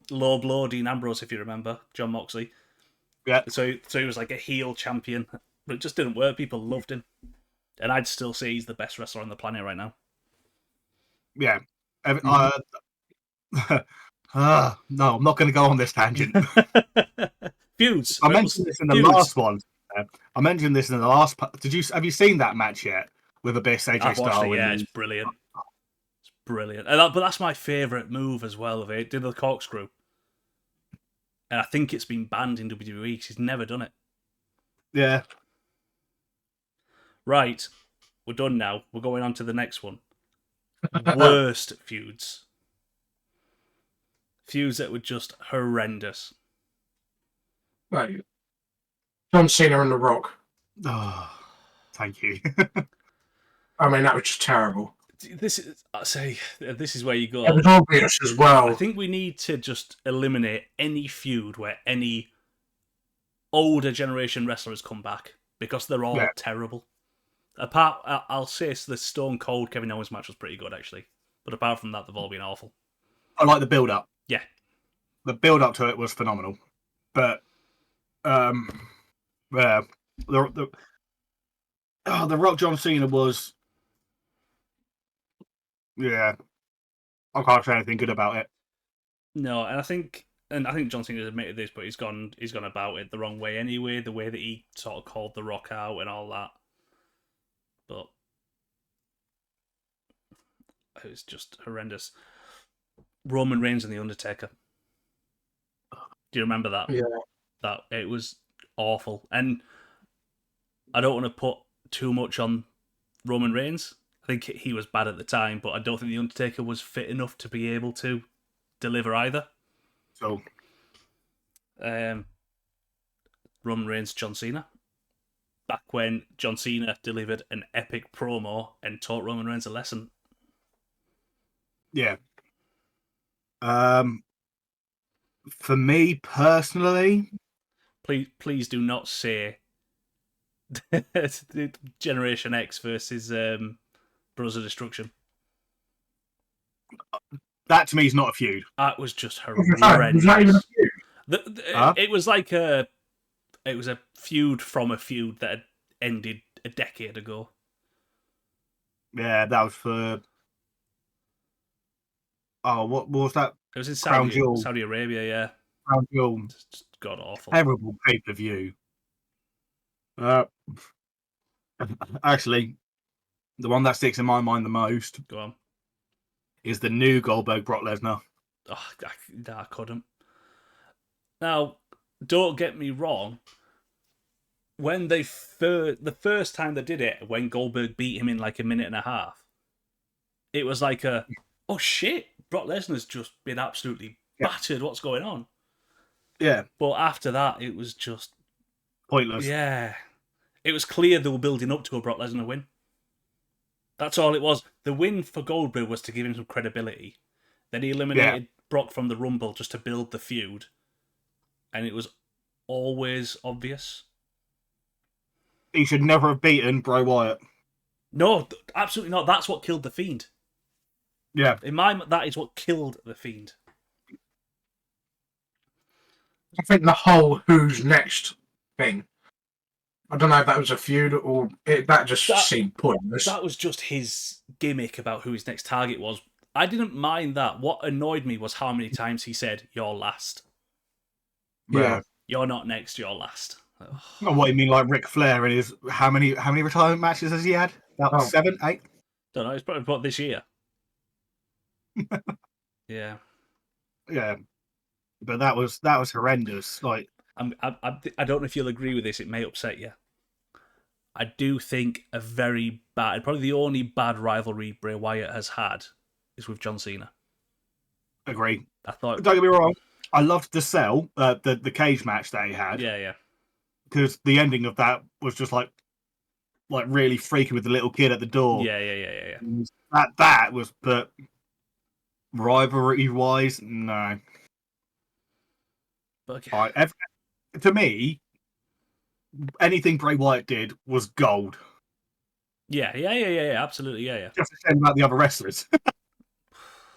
low blow Dean Ambrose, if you remember, John Moxley.
Yeah.
So he was like a heel champion. But it just didn't work. People loved him. And I'd still say he's the best wrestler on the planet right now.
Yeah. No, I'm not going to go on this tangent.
Feuds.
I mentioned this in the last one. I mentioned this in the last... Have you seen that match yet? With Abyss, AJ Styles?
Yeah, it's brilliant. It's brilliant. But that's my favourite move as well of it. Did the corkscrew. And I think it's been banned in WWE because he's never done it.
Yeah.
Right, we're done now. We're going on to the next one. Worst feuds. Feuds that were just horrendous.
Right. John Cena and The Rock.
Oh, thank you.
I mean, that was just terrible.
This is where you go.
It was obvious as well.
I think we need to just eliminate any feud where any older generation wrestlers come back because they're all terrible. I'll say the Stone Cold Kevin Owens match was pretty good actually, but apart from that, they've all been awful.
I like the build up.
Yeah,
the build up to it was phenomenal, but the Rock John Cena was, I can't say anything good about it.
No, and I think John Cena admitted this, but he's gone about it the wrong way anyway. The way that he sort of called The Rock out and all that, but it was just horrendous. Roman Reigns and The Undertaker. Do you remember that?
Yeah.
That it was awful, and I don't want to put too much on Roman Reigns. I think he was bad at the time, but I don't think The Undertaker was fit enough to be able to deliver either.
So,
Roman Reigns, John Cena. Back when John Cena delivered an epic promo and taught Roman Reigns a lesson.
Yeah. For me personally,
please do not say Generation X versus Brothers of Destruction.
That to me is not a feud.
That was just
horrendous. Was that even a feud?
It was like it was a feud from a feud that had ended a decade ago.
Yeah, that was for. Oh, what was that?
It was in Saudi Arabia, yeah.
Crown Jewel.
It's god awful.
Terrible pay-per-view. Actually, the one that sticks in my mind the most
Go on.
is the new Goldberg Brock Lesnar.
Oh, I couldn't. Now, don't get me wrong. When the first time they did it, when Goldberg beat him in like a minute and a half, it was like oh shit, Brock Lesnar's just been absolutely battered. What's going on?
Yeah.
But after that, it was just
pointless.
Yeah. It was clear they were building up to a Brock Lesnar win. That's all it was. The win for Goldberg was to give him some credibility. Then he eliminated Brock from the Rumble just to build the feud. And it was always obvious.
He should never have beaten Bray Wyatt.
No, absolutely not. That's what killed The Fiend.
Yeah.
In my mind, that is what killed The Fiend.
I think the whole who's next thing, I don't know if that was a feud or that seemed pointless.
That was just his gimmick about who his next target was. I didn't mind that. What annoyed me was how many times he said, "You're last."
Yeah.
You're not next, you're last.
Oh, what you mean, like Ric Flair and his how many retirement matches has he had? About 7, 8?
Don't know. It's probably about this year. Yeah.
Yeah. But that was horrendous. Like,
I don't know if you'll agree with this. It may upset you. I do think a very bad, probably the only bad rivalry Bray Wyatt has had is with John Cena.
Agree.
I thought.
Don't get me wrong. I loved the the cage match that he had.
Yeah.
Because the ending of that was just like really freaky with the little kid at the door.
Yeah.
That was, but rivalry wise, no.
But
to me, anything Bray Wyatt did was gold.
Yeah, absolutely, yeah.
Just a shame about the other wrestlers.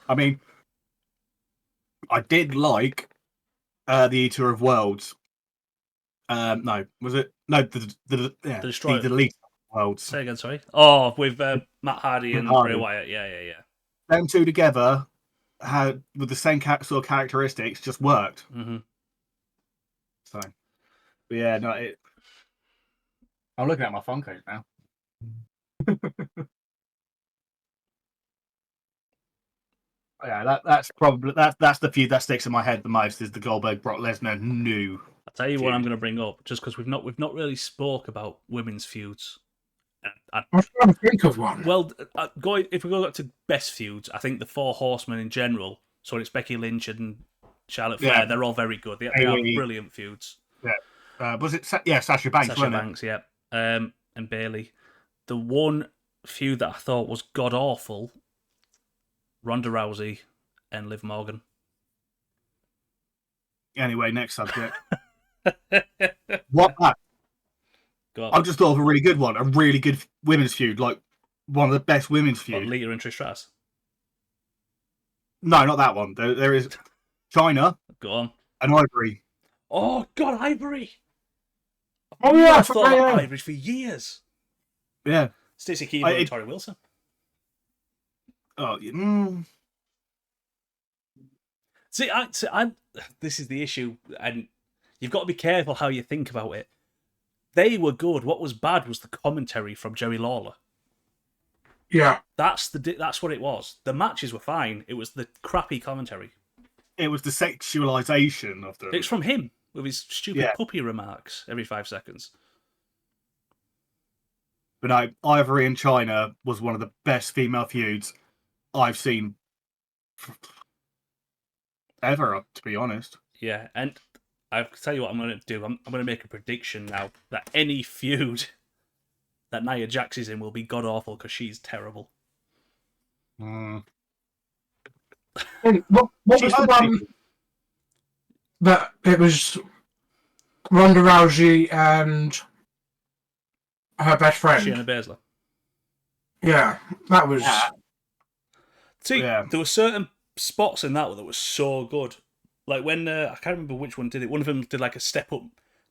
I mean, I did like the Eater of Worlds. No, was it? No, the
Destroyer.
The Elite Worlds.
Say again, sorry. Oh, with Matt Hardy and Bray Wyatt. Yeah.
Them two together had with the same sort of characteristics just worked.
Mm-hmm.
So, but yeah, no. I'm looking at my phone case now. Yeah, that's probably that's the feud that sticks in my head the most is the Goldberg Brock Lesnar new.
I'll tell you what I'm going to bring up just because we've not really spoke about women's feuds
I'm trying to think of one.
Well, if we go back to best feuds, I think the Four Horsemen in general, so it's Becky Lynch and Charlotte Flair, they're all very good. They are brilliant feuds.
Yeah. Was it? Sasha Banks.
Sasha Banks, yeah. And Bayley. The one feud that I thought was god awful, Ronda Rousey and Liv Morgan.
Anyway, next subject. What?
Go on.
I just thought of a really good one. A really good women's feud, like one of the best women's feuds.
Lita and Trish Stratus.
No, not that one. There is China.
Go on.
And Ivory.
Oh God, Ivory.
Oh yeah,
I've thought about Ivory for years.
Yeah.
Stacey Keebler and Tori Wilson.
Oh,
See, this is the issue, and you've got to be careful how you think about it. They were good. What was bad was the commentary from Jerry Lawler.
Yeah.
That's what it was. The matches were fine. It was the crappy commentary.
It was the sexualization of them.
It's from him with his stupid puppy remarks every 5 seconds.
But no, Ivory and China was one of the best female feuds I've seen ever, to be honest.
Yeah, and I'll tell you what I'm going to do. I'm going to make a prediction now that any feud that Nia Jax is in will be god awful because she's terrible.
What was the one that it was Ronda Rousey and her best friend?
Shayna Baszler.
Yeah, that was.
See, there were certain spots in that were so good. Like when I can't remember which one did it. One of them did like a step up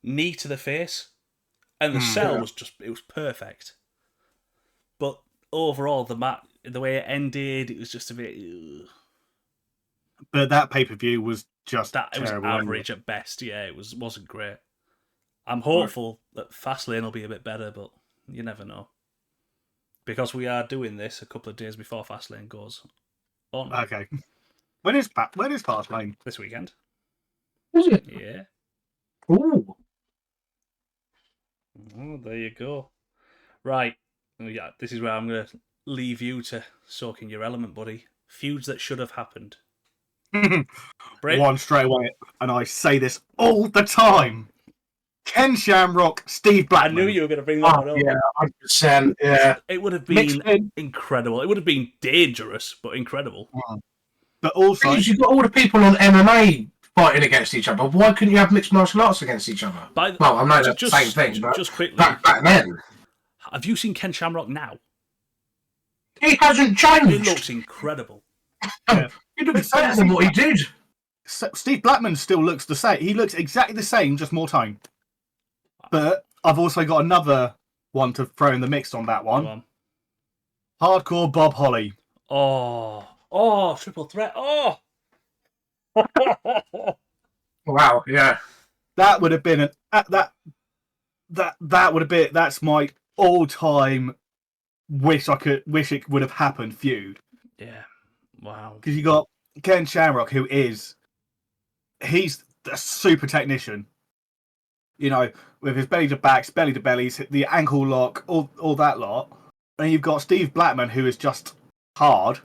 knee to the face, and the sell was it was perfect. But overall, the way it ended, it was just a bit.
But that pay-per-view was just
it was average at best. Yeah, it wasn't great. I'm hopeful that Fastlane will be a bit better, but you never know. Because we are doing this a couple of days before Fastlane goes on.
Okay. When is Fastlane?
This weekend.
Is it?
Yeah.
Ooh.
Oh, there you go. Right. Yeah, this is where I'm going to leave you to soak in your element, buddy. Feuds that should have happened.
One straight away, and I say this all the time. Ken Shamrock, Steve Blackman.
I knew you were going to bring that one up.
Yeah, 100%. Yeah.
It would have been incredible. It would have been dangerous, but incredible.
But also,
you've got all the people on MMA fighting against each other. Why couldn't you have mixed martial arts against each other? Well, I'm not just the same thing, but
just quickly,
back then.
Have you seen Ken Shamrock now?
He hasn't changed.
It looks incredible.
He looks better than what he did.
Steve Blackman still looks the same. He looks exactly the same, just more time. But I've also got another one to throw in the mix on that one.
Go on.
Hardcore Bob Holly.
Oh, triple threat. Oh.
Wow, yeah.
That would have been that would have been, that's my all-time wish it would have happened feud.
Yeah. Wow.
Because you got Ken Shamrock, he's a super technician. You know, with his belly to backs, belly to bellies, the ankle lock, all that lot. And you've got Steve Blackman, who is just hard.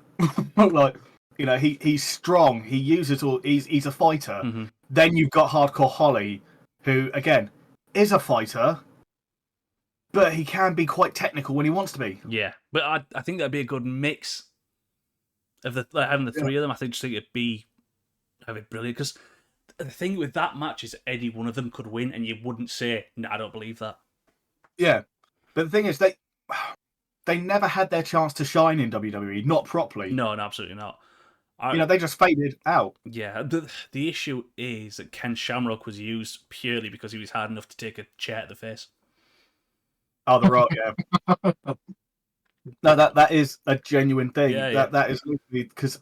Like, you know, he's strong. He uses all. He's a fighter.
Mm-hmm.
Then you've got Hardcore Holly, who again is a fighter, but he can be quite technical when he wants to be.
Yeah, but I think that'd be a good mix of having the three of them. I think it'd be brilliant because the thing with that match is any one of them could win, and you wouldn't say, "No, I don't believe that."
Yeah, but the thing is, they never had their chance to shine in WWE, not properly.
No, absolutely not.
They just faded out.
Yeah, the issue is that Ken Shamrock was used purely because he was hard enough to take a chair to the face.
Oh, The Rock, yeah. No, that is a genuine thing.
Yeah.
That is literally because.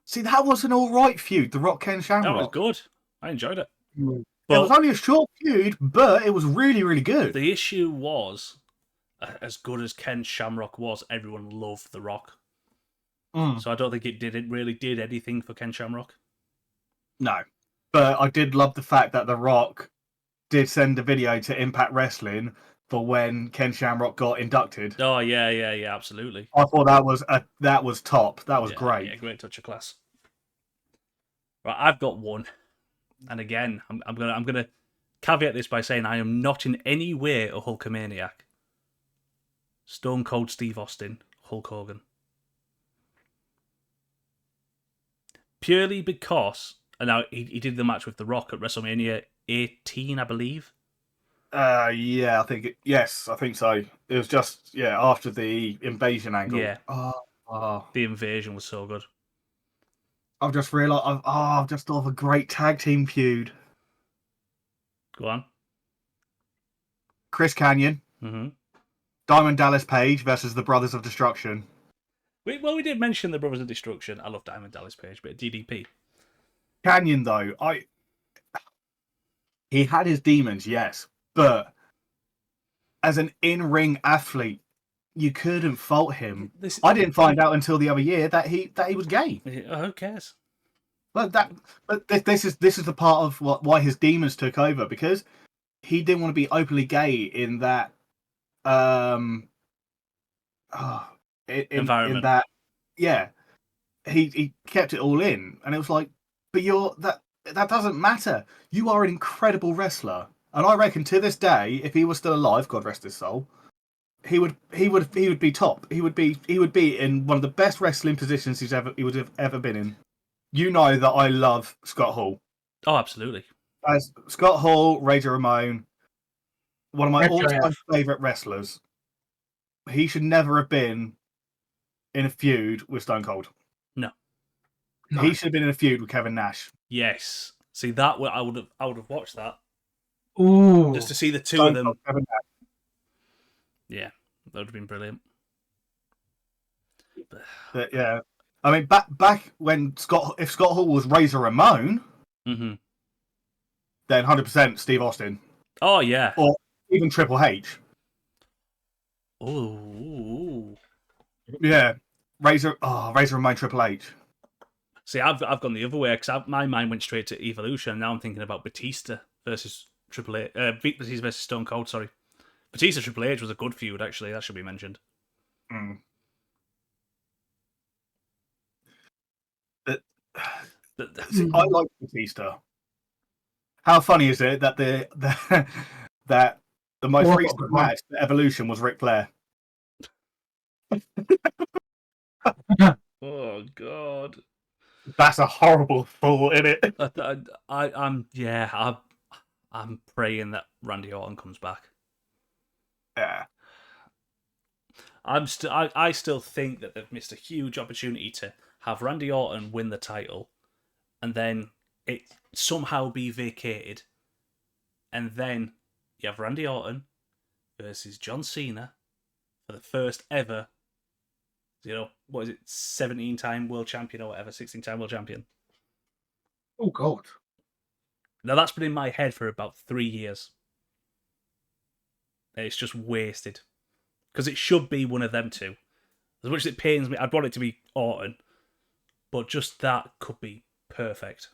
See, that was an all right feud. The Rock Ken Shamrock.
That was good. I enjoyed it.
But it was only a short feud, but it was really, really good.
The issue was, as good as Ken Shamrock was, everyone loved The Rock. So I don't think it really did anything for Ken Shamrock.
No. But I did love the fact that The Rock did send a video to Impact Wrestling for when Ken Shamrock got inducted.
Oh yeah, absolutely.
I thought that was top. That was great.
Yeah, great touch of class. Right, I've got one, and again, I'm gonna caveat this by saying I am not in any way a Hulkamaniac. Stone Cold Steve Austin, Hulk Hogan. Purely because, and now he did the match with The Rock at WrestleMania 18, I believe.
Yeah, I think so. It was just after the invasion angle.
Yeah.
Oh.
The invasion was so good.
I've just realised. I've just thought of a great tag team feud.
Go on.
Chris Kanyon, Diamond Dallas Page versus the Brothers of Destruction.
We did mention the Brothers of Destruction. I love Diamond Dallas Page, but DDP.
Kanyon, though, he had his demons, yes, but as an in-ring athlete, you couldn't fault him. I didn't find out until the other year that he was gay.
Who cares?
But this is the part of why his demons took over, because he didn't want to be openly gay in that
environment.
In that, he kept it all in, and it was like, but that doesn't matter. You are an incredible wrestler, and I reckon to this day, if he was still alive, God rest his soul, he would be top. He would be in one of the best wrestling positions he would have ever been in. You know that I love Scott Hall.
Oh, absolutely.
As Scott Hall, Razor Ramon, one of my all-time favorite wrestlers. He should never have been in a feud with Stone Cold.
No.
He should have been in a feud with Kevin Nash.
Yes. See, that I would have watched that.
Ooh.
Just to see the two
Stone
of them.
Cold, Kevin Nash.
Yeah, that would have been brilliant.
But, yeah. I mean, back when if Scott Hall was Razor Ramon, then 100% Steve Austin.
Oh, yeah.
Or even Triple H.
Oh.
Yeah. Razor Ramon, Triple H.
See, I've gone the other way, because my mind went straight to Evolution, and now I'm thinking about Batista versus Triple H. Batista versus Stone Cold, sorry. Batista Triple H was a good feud, actually. That should be mentioned.
See, I like Batista. How funny is it that that the most recent match, the Evolution, was Ric Flair?
Oh God,
that's a horrible thought, isn't it?
I'm praying that Randy Orton comes back.
Yeah,
I still think that they've missed a huge opportunity to have Randy Orton win the title, and then it somehow be vacated, and then you have Randy Orton versus John Cena for the first ever, 17-time world champion or whatever, 16-time world champion.
Oh God!
Now that's been in my head for about 3 years. It's just wasted, because it should be one of them two. As much as it pains me, I'd want it to be Orton, but just that could be perfect.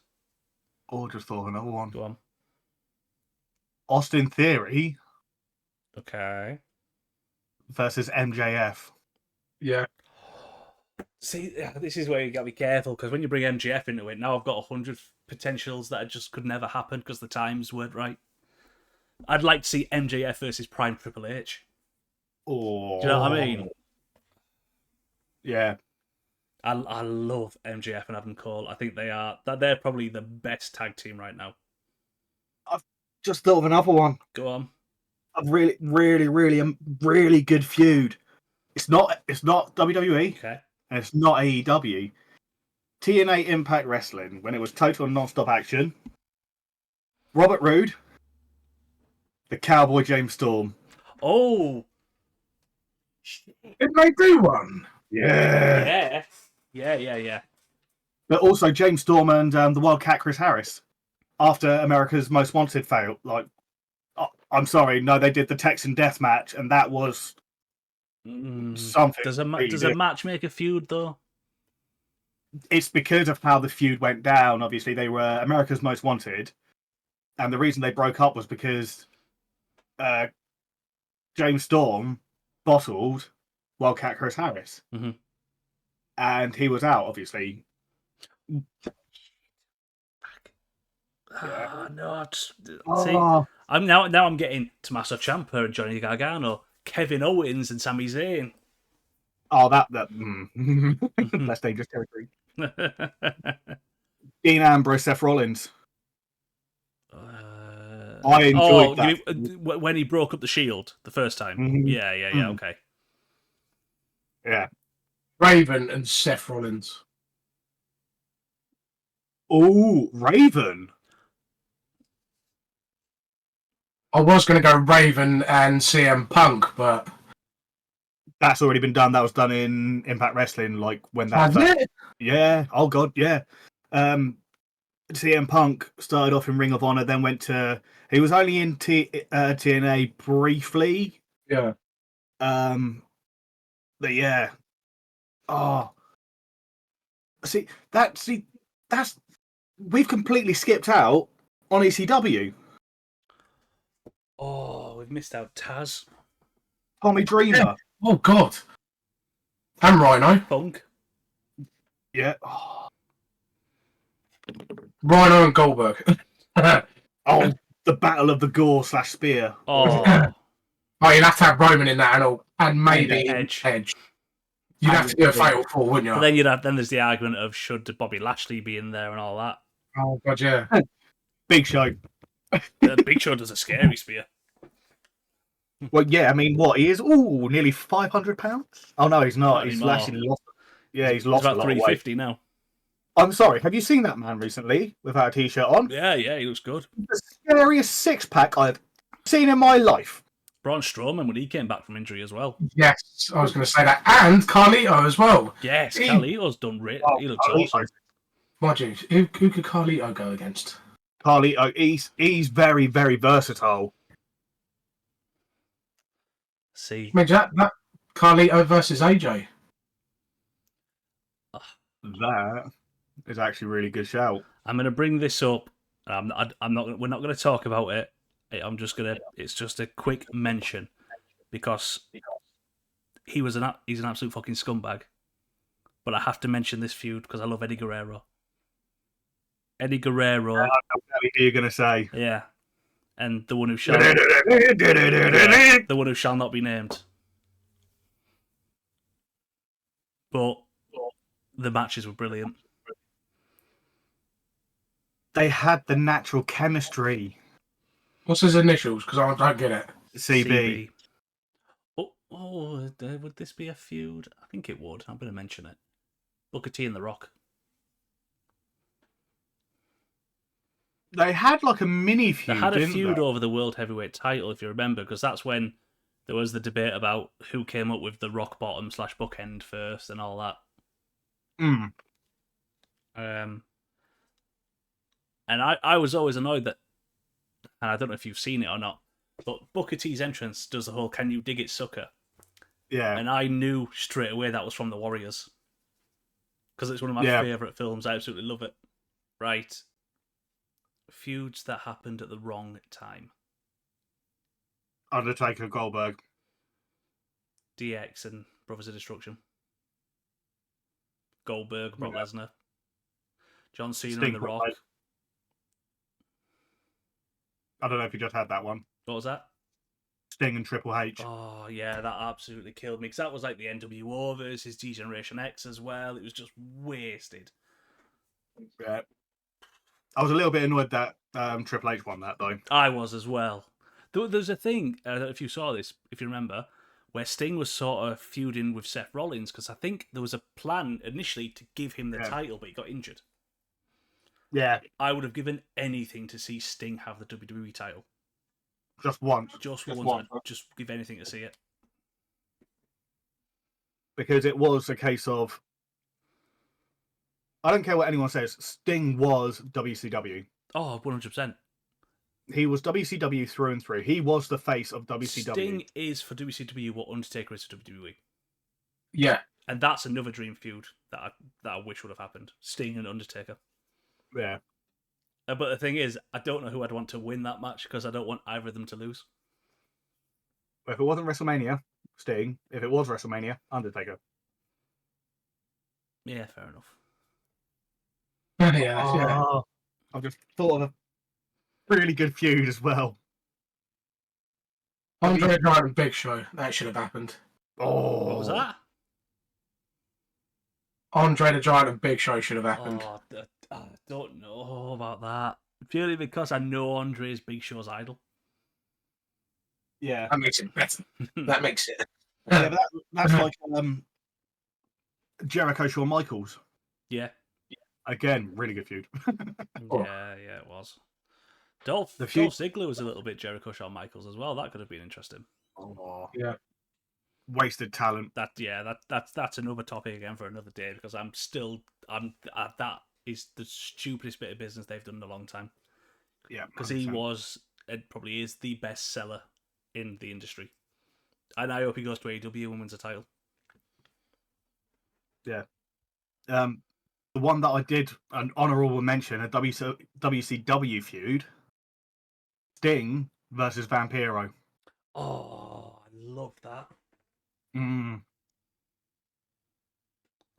Or just thought of another one.
Go on.
Austin Theory.
Okay.
Versus MJF.
Yeah.
See, this is where you gotta be careful, because when you bring MJF into it, now I've got 100 potentials that just could never happen because the times weren't right. I'd like to see MJF versus Prime Triple H.
Oh.
Do you know what I mean?
Yeah.
I love MJF and Adam Cole. I think they're probably the best tag team right now.
I've just thought of another one.
Go on.
A really good feud. It's not WWE.
Okay.
And it's not AEW. TNA Impact Wrestling, when it was total non-stop action. Robert Roode, the Cowboy James Storm.
Oh.
Didn't they do one?
Yeah.
Yeah.
But also James Storm and the Wildcat Chris Harris after America's Most Wanted failed. Like, I'm sorry, no, they did the Texan Death Match, and that was something.
Does a match make a feud though?
It's because of how the feud went down. Obviously, they were America's Most Wanted, and the reason they broke up was because James Storm bottled Wildcat Chris Harris,
Mhm.
and he was out obviously.
Ah, no, see,
Oh,
I'm getting Tommaso Ciampa and Johnny Gargano, Kevin Owens and Sami Zayn.
That's dangerous territory. Dean Ambrose, Seth Rollins. I enjoyed that.
You mean, when he broke up the Shield the first time?
Mhm.
Yeah. Okay.
Yeah.
Raven and Seth Rollins.
Oh, Raven.
I was going to go Raven and CM Punk, but
That's already been done. That was done in Impact Wrestling, like when that.
has it?
Yeah. Oh God. Yeah. CM Punk started off in Ring of Honor, then went to. He was only in TNA briefly.
Yeah.
But yeah. Oh. That's we've completely skipped out on ECW.
Oh, we've missed out Taz,
Tommy Dreamer.
Oh God. And Rhino.
Funk.
Yeah. Oh,
Rhino and Goldberg.
the Battle of the Gore / Spear.
Oh,
Oh, you'd have to have Roman in that and maybe
Edge.
You'd have to do a fatal four, wouldn't you?
But then there's the argument of should Bobby Lashley be in there and all that.
Oh God, yeah.
Big Show.
Big Show does a scary spear.
Well, yeah, I mean, what he is? Ooh, nearly 500 pounds. Oh no, he's not. He's
anymore.
actually lost. Yeah, he's lost
about
a lot of weight.
350 now.
I'm sorry. Have you seen that man recently without a t-shirt on?
Yeah, he looks good.
The scariest six-pack I've seen in my life.
Braun Strowman when he came back from injury as well.
Yes, I was going to say that, and Carlito as well.
Yes, Carlito's done great. He looks awesome.
Mind you, who could Carlito go against?
Carlito, he's very, very versatile.
See,
Imagine that Carlito versus AJ.
That is actually a really good shout.
I'm going to bring this up. I'm not. We're not going to talk about it. I'm just gonna. It's just a quick mention because he's an absolute fucking scumbag. But I have to mention this feud because I love Eddie Guerrero. Eddie Guerrero.
I know what you're going to say.
Yeah, and the one who shall the one who shall not be named. But the matches were brilliant.
They had the natural chemistry.
What's his initials? Because I don't get it.
CB.
Would this be a feud? I think it would. I'm going to mention it. Booker T and The Rock.
They had like a mini feud.
They had a
feud
over the World Heavyweight title, if you remember, because that's when there was the debate about who came up with the rock bottom / bookend first and all that. And I was always annoyed that, and I don't know if you've seen it or not, but Booker T's entrance does the whole "Can you dig it, sucker?"
Yeah.
And I knew straight away that was from The Warriors. Because it's one of my favourite films. I absolutely love it. Right. Feuds that happened at the wrong time.
Undertaker, Goldberg.
DX and Brothers of Destruction. Goldberg, Brock Lesnar. John Cena and The Rock.
I don't know if you just had that one.
What was that?
Sting and Triple H.
Oh, yeah, that absolutely killed me. Because that was like the NWO versus D-Generation X as well. It was just wasted.
Yeah. I was a little bit annoyed that Triple H won that, though.
I was as well. There's a thing, I don't know if you saw this, if you remember, where Sting was sort of feuding with Seth Rollins, because I think there was a plan initially to give him the title, but he got injured.
Yeah.
I would have given anything to see Sting have the WWE title.
Just once.
Just once. I'd just give anything to see it.
Because it was a case of, I don't care what anyone says, Sting was WCW.
Oh, 100%.
He was WCW through and through. He was the face of WCW.
Sting is for WCW what Undertaker is for WWE.
Yeah.
And that's another dream feud that I wish would have happened. Sting and Undertaker.
Yeah.
But the thing is, I don't know who I'd want to win that match because I don't want either of them to lose.
If it wasn't WrestleMania, Sting. If it was WrestleMania, Undertaker.
Yeah, fair enough.
Yeah.
I've just thought of a really good feud as well.
Andre the Giant Big Show. That should have happened.
Oh,
What was that?
Andre the Giant and Big Show should have happened.
Oh, I don't know about that. Purely because I know Andre is Big Show's idol.
Yeah.
That makes it better. That makes it.
Yeah, but that's like Jericho Shawn Michaels.
Yeah.
Again, really good feud.
Yeah, it was. Dolph Ziggler was a little bit Jericho Shawn Michaels as well. That could have been interesting.
Oh,
Yeah.
wasted talent.
That's another topic again for another day because that is the stupidest bit of business they've done in a long time.
Yeah,
because he was and probably is the best seller in the industry, and I hope he goes to AEW and wins a title.
Yeah. The one that I did an honourable mention, a WCW feud, Sting versus Vampiro.
Oh, I love that.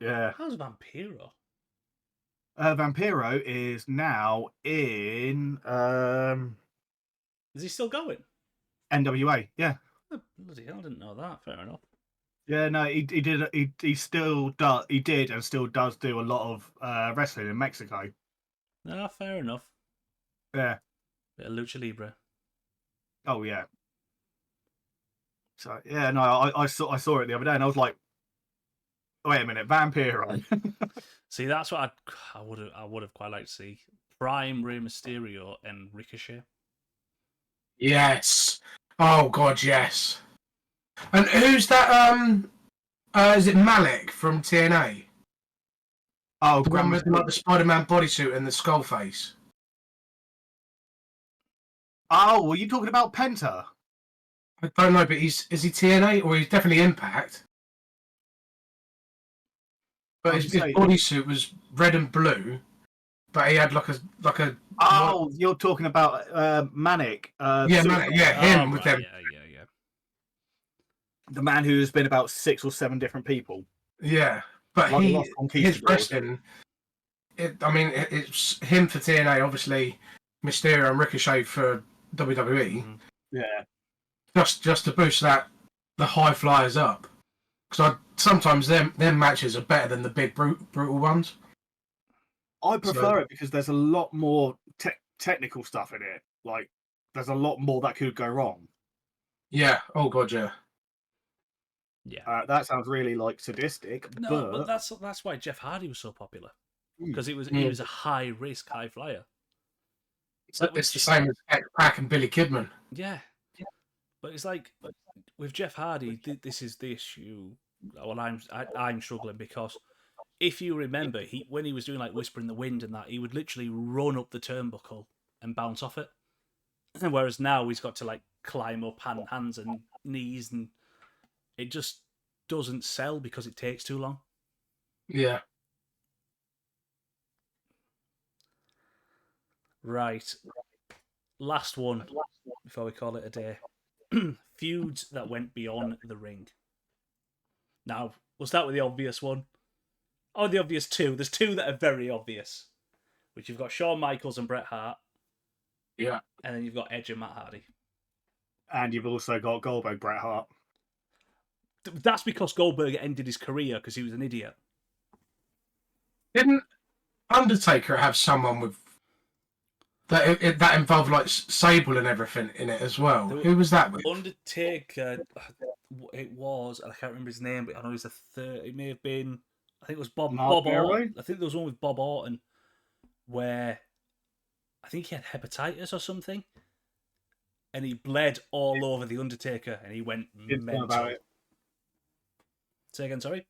Yeah.
How's Vampiro?
Vampiro is now in
Is he still going?
NWA. Yeah.
Oh, bloody hell, I didn't know that. Fair enough.
Yeah, no, he did and still does do a lot of wrestling in Mexico.
Ah, fair enough.
Yeah.
Bit of lucha libre.
Oh yeah. So yeah, no, I saw it the other day and I was like, wait a minute, Vampiro.
See, that's what I would have quite liked to see. Prime Rey Mysterio and Ricochet.
Yes. Oh God, yes. And who's that? Is it Malik from TNA?
Oh,
The one with like the Spider-Man bodysuit and the skull face.
Oh, were you talking about Penta?
I don't know, but is he TNA or he's definitely Impact? But his bodysuit was red and blue, but he had like a.
Oh, you're talking about Manic.
Manic. Yeah, him with them.
Yeah.
The man who's been about 6 or 7 different people.
Yeah, but
like
his wrestling. It's him for TNA, obviously. Mysterio and Ricochet for WWE.
Mm-hmm. Yeah.
Just to boost the high flyers up, because sometimes them matches are better than the big brutal ones.
I prefer it because there's a lot more technical stuff in it. Like there's a lot more that could go wrong.
Yeah. Oh God, yeah.
Yeah.
That sounds really like sadistic.
No, but that's why Jeff Hardy was so popular because he was a high risk, high flyer.
It's the same as X-Pac and Billy Kidman.
Yeah. But it's like with Jeff Hardy, this is the issue. Well, I'm struggling because if you remember, when he was doing like Whisper in the Wind and that, he would literally run up the turnbuckle and bounce off it. Whereas now he's got to like climb up hands and knees, and it just doesn't sell because it takes too long.
Yeah.
Right. Last one before we call it a day. Feuds that went beyond the ring. Now, we'll start with the obvious one. Oh, the obvious two. There's two that are very obvious. Which you've got Shawn Michaels and Bret Hart.
Yeah.
And then you've got Edge and Matt Hardy.
And you've also got Goldberg, Bret Hart.
That's because Goldberg ended his career because he was an idiot.
Didn't Undertaker have someone with that involved like Sable and everything in it as well? Who was that with?
Undertaker, it was, and I can't remember his name, but I know he's it may have been, I think it was Bob Orton. I think there was one with Bob Orton where I think he had hepatitis or something, and he bled all over the Undertaker, and he went mental. About it. Say again, sorry?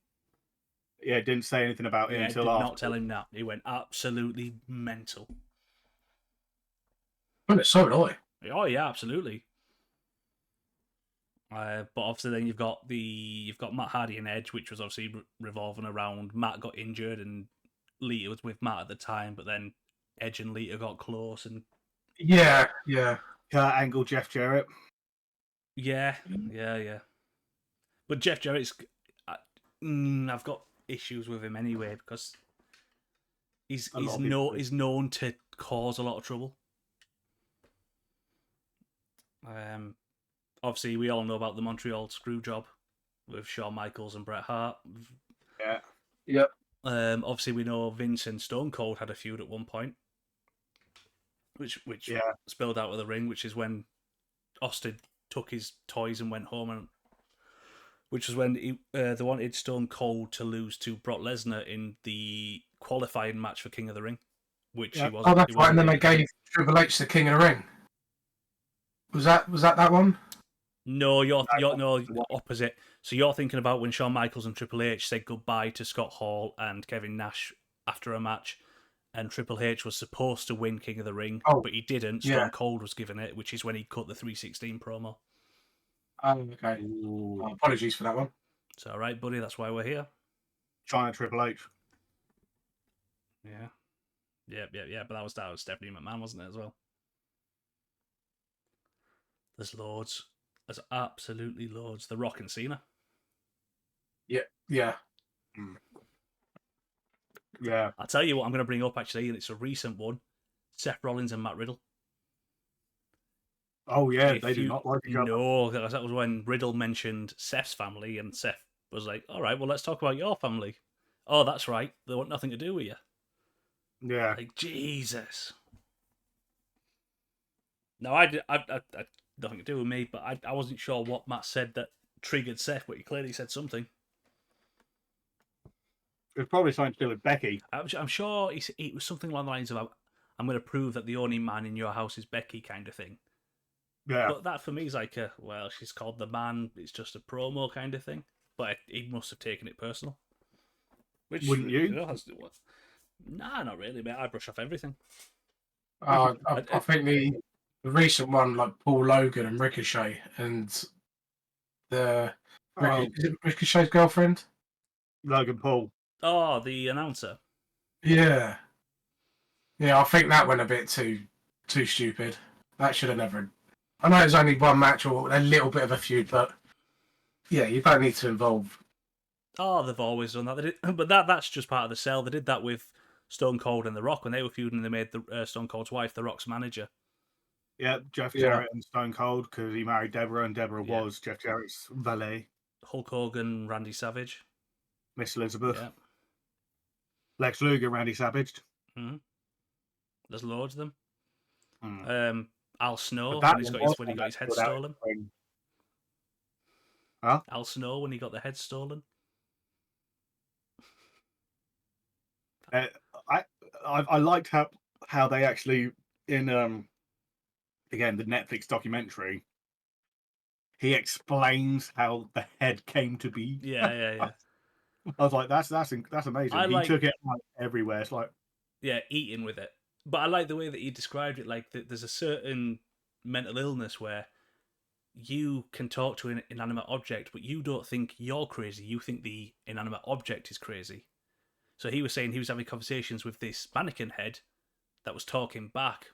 Yeah, didn't say anything about it until after.
Not tell him that. He went absolutely mental.
Well, so did I.
Oh yeah, absolutely. But obviously, then you've got Matt Hardy and Edge, which was obviously revolving around Matt got injured and Lita was with Matt at the time, but then Edge and Lita got close and
yeah.
Kurt Angle, Jeff Jarrett.
Yeah. But Jeff Jarrett's, I've got issues with him anyway because he's known to cause a lot of trouble. Obviously, we all know about the Montreal screw job with Shawn Michaels and Bret Hart.
Yeah.
Yep.
Obviously, we know Vince and Stone Cold had a feud at one point, which spilled out of the ring, which is when Austin took his toys and went home, and which was when they wanted Stone Cold to lose to Brock Lesnar in the qualifying match for King of the Ring, which he wasn't.
Oh, that's right. And then they gave Triple H the King of the Ring. Was that one?
No, you're opposite. So you're thinking about when Shawn Michaels and Triple H said goodbye to Scott Hall and Kevin Nash after a match, and Triple H was supposed to win King of the Ring, but he didn't. Stone Cold was given it, which is when he cut the 316 promo.
Oh, okay. Apologies for that one.
It's all right, buddy. That's why we're here.
China Triple H.
Yeah. But that was Stephanie McMahon, wasn't it, as well? There's loads. There's absolutely loads. The Rock and Cena.
Yeah.
Yeah.
I'll tell you what I'm going to bring up, actually, and it's a recent one. Seth Rollins and Matt Riddle.
Oh, yeah, they do not like each other.
No, that was when Riddle mentioned Seth's family, and Seth was like, all right, well, let's talk about your family. Oh, that's right. They want nothing to do with you.
Yeah.
Like, Jesus. No, I nothing to do with me, but I wasn't sure what Matt said that triggered Seth, but he clearly said something.
It's probably something to do with Becky.
I'm sure it was something along the lines of, I'm going to prove that the only man in your house is Becky kind of thing.
Yeah.
But that for me is like she's called the man, it's just a promo kind of thing. But he must have taken it personal. Which,
wouldn't you?
Nah, not really, mate. I brush off everything.
I think the recent one, like Paul Logan and Ricochet, and is it Ricochet's girlfriend?
Logan Paul.
Oh, the announcer.
Yeah. I think that went a bit too stupid. That should have never. I know it's only one match or a little bit of a feud, but yeah, you don't need to involve.
Oh, they've always done that. But that's just part of the sell. They did that with Stone Cold and The Rock when they were feuding. They made the Stone Cold's wife The Rock's manager.
Yeah, Jeff Jarrett and Stone Cold, because he married Deborah, and Deborah was Jeff Jarrett's valet.
Hulk Hogan, Randy Savage.
Miss Elizabeth.
Yeah.
Lex Luger, Randy Savage.
Mm-hmm. There's loads of them.
Mm.
Al Snow when he got his head stolen.
Huh?
Al Snow when he got the head stolen.
I liked how they actually in again the Netflix documentary. He explains how the head came to be.
Yeah.
I was like, that's amazing. He took it out everywhere. It's like,
eating with it. But I like the way that he described it. Like there's a certain mental illness where you can talk to an inanimate object, but you don't think you're crazy. You think the inanimate object is crazy. So he was saying he was having conversations with this mannequin head that was talking back,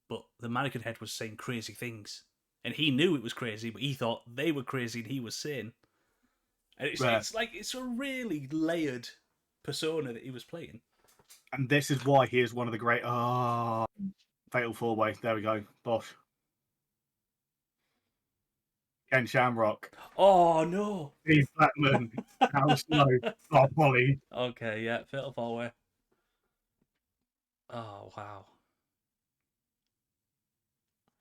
but the mannequin head was saying crazy things. And he knew it was crazy, but he thought they were crazy and he was sane. And it's a really layered persona that he was playing.
And this is why he is one of the great Fatal 4-Way. There we go. Bosh. Ken Shamrock.
Oh no.
Steve Blackman. Al Snow. Oh, Polly.
Okay, yeah, Fatal 4-Way. Oh wow.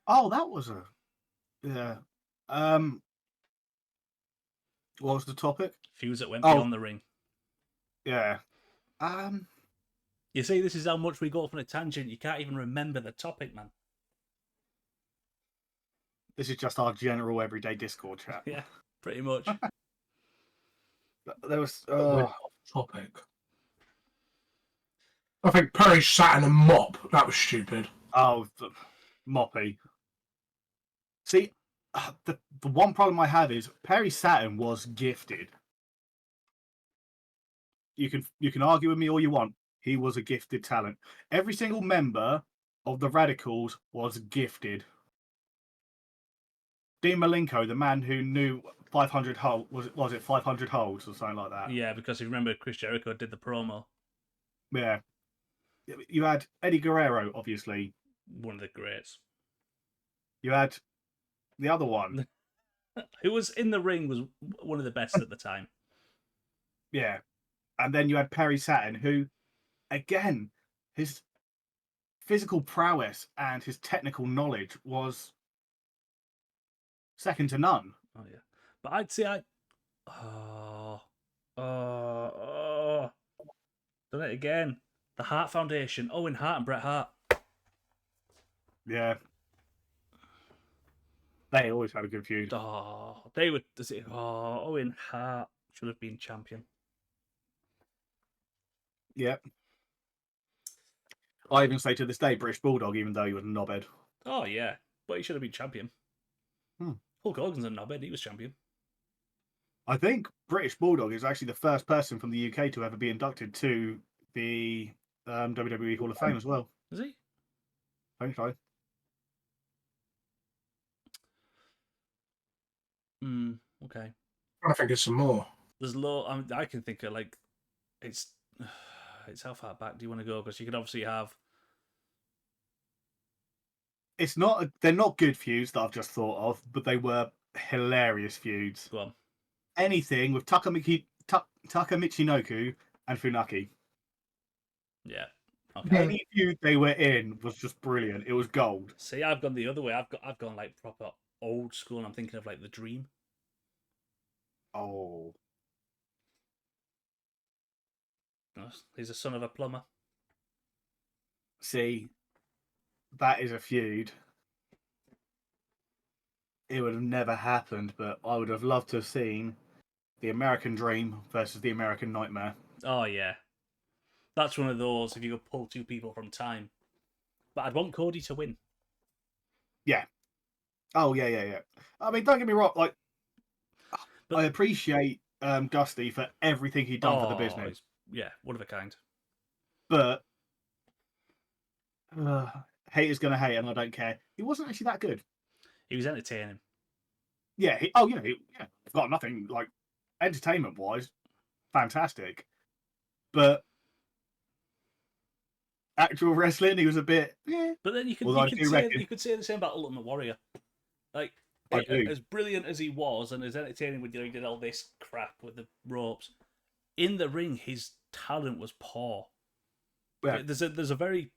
Oh, that was what was the topic?
Feuds that went beyond the ring.
Yeah.
You see, this is how much we go off on a tangent. You can't even remember the topic, man.
This is just our general everyday Discord chat.
Yeah, pretty much.
There was
topic. I think Perry sat in a mop. That was stupid.
Oh, Moppy. See, the one problem I have is Perry Saturn was gifted. You can argue with me all you want. He was a gifted talent. Every single member of the Radicals was gifted. Dean Malenko, the man who knew 500 hold, was it 500 holds or something like that?
Yeah, because if you remember, Chris Jericho did the promo.
Yeah. You had Eddie Guerrero, obviously.
One of the greats.
You had the other one.
Who was in the ring was one of the best at the time.
Yeah. And then you had Perry Saturn, who, again, his physical prowess and his technical knowledge was second to none.
Oh yeah, but I'd say done it again. The Hart Foundation, Owen Hart and Bret Hart.
Yeah. They always had a good feud.
Oh, they would. Owen Hart should have been champion.
Yep. I even say to this day, British Bulldog, even though he was a knobhead.
Oh yeah, but he should have been champion. Hulk Hogan's a knobhead. He was champion.
I think British Bulldog is actually the first person from the UK to ever be inducted to the WWE Hall of Fame as well.
Is he?
I think so.
Okay.
I think there's some more.
There's low. I can think of like, it's how far back do you want to go? Because you could obviously have.
It's not. They're not good feuds that I've just thought of, but they were hilarious feuds.
Go on.
Anything with Taka Michinoku and Funaki.
Yeah. Okay.
Any feud they were in was just brilliant. It was gold.
See, I've gone the other way. I've gone like proper old school. And I'm thinking of like the Dream.
Oh.
He's a son of a plumber.
See, that is a feud. It would have never happened, but I would have loved to have seen the American Dream versus the American Nightmare.
Oh yeah, that's one of those. If you could pull two people from time, but I'd want Cody to win.
Yeah. Oh yeah. I mean, don't get me wrong. Like, but I appreciate Dusty for everything he'd done for the business.
Yeah, one of a kind.
But haters gonna hate, and I don't care. He wasn't actually that good.
He was entertaining.
Yeah. I've got nothing like entertainment wise, fantastic. But actual wrestling, he was a bit. Yeah.
But then you could say the same about Ultimate Warrior. Like, as brilliant as he was, and as entertaining with he did all this crap with the ropes. In the ring, his talent was poor.
Yeah.
There's a very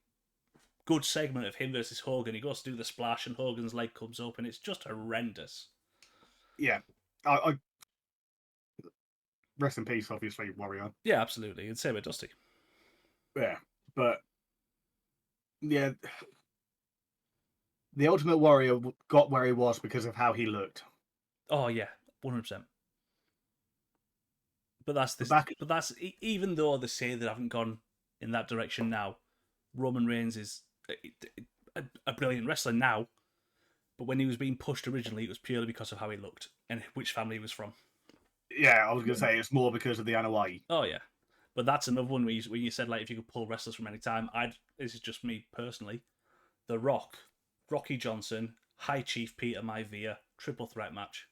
good segment of him versus Hogan. He goes to do the splash, and Hogan's leg comes up, and it's just horrendous.
Yeah, I rest in peace, obviously, Warrior.
Yeah, absolutely. And same with Dusty.
Yeah, but yeah, the Ultimate Warrior got where he was because of how he looked.
Oh yeah, 100%. But that's even though they say they haven't gone in that direction now. Roman Reigns is a brilliant wrestler now, but when he was being pushed originally, it was purely because of how he looked and which family he was from.
Yeah, I was going to say it's more because of the Anoa'i.
Oh yeah, but that's another one where you said like if you could pull wrestlers from any time. This is just me personally. The Rock, Rocky Johnson, High Chief Peter Maivia, triple threat match.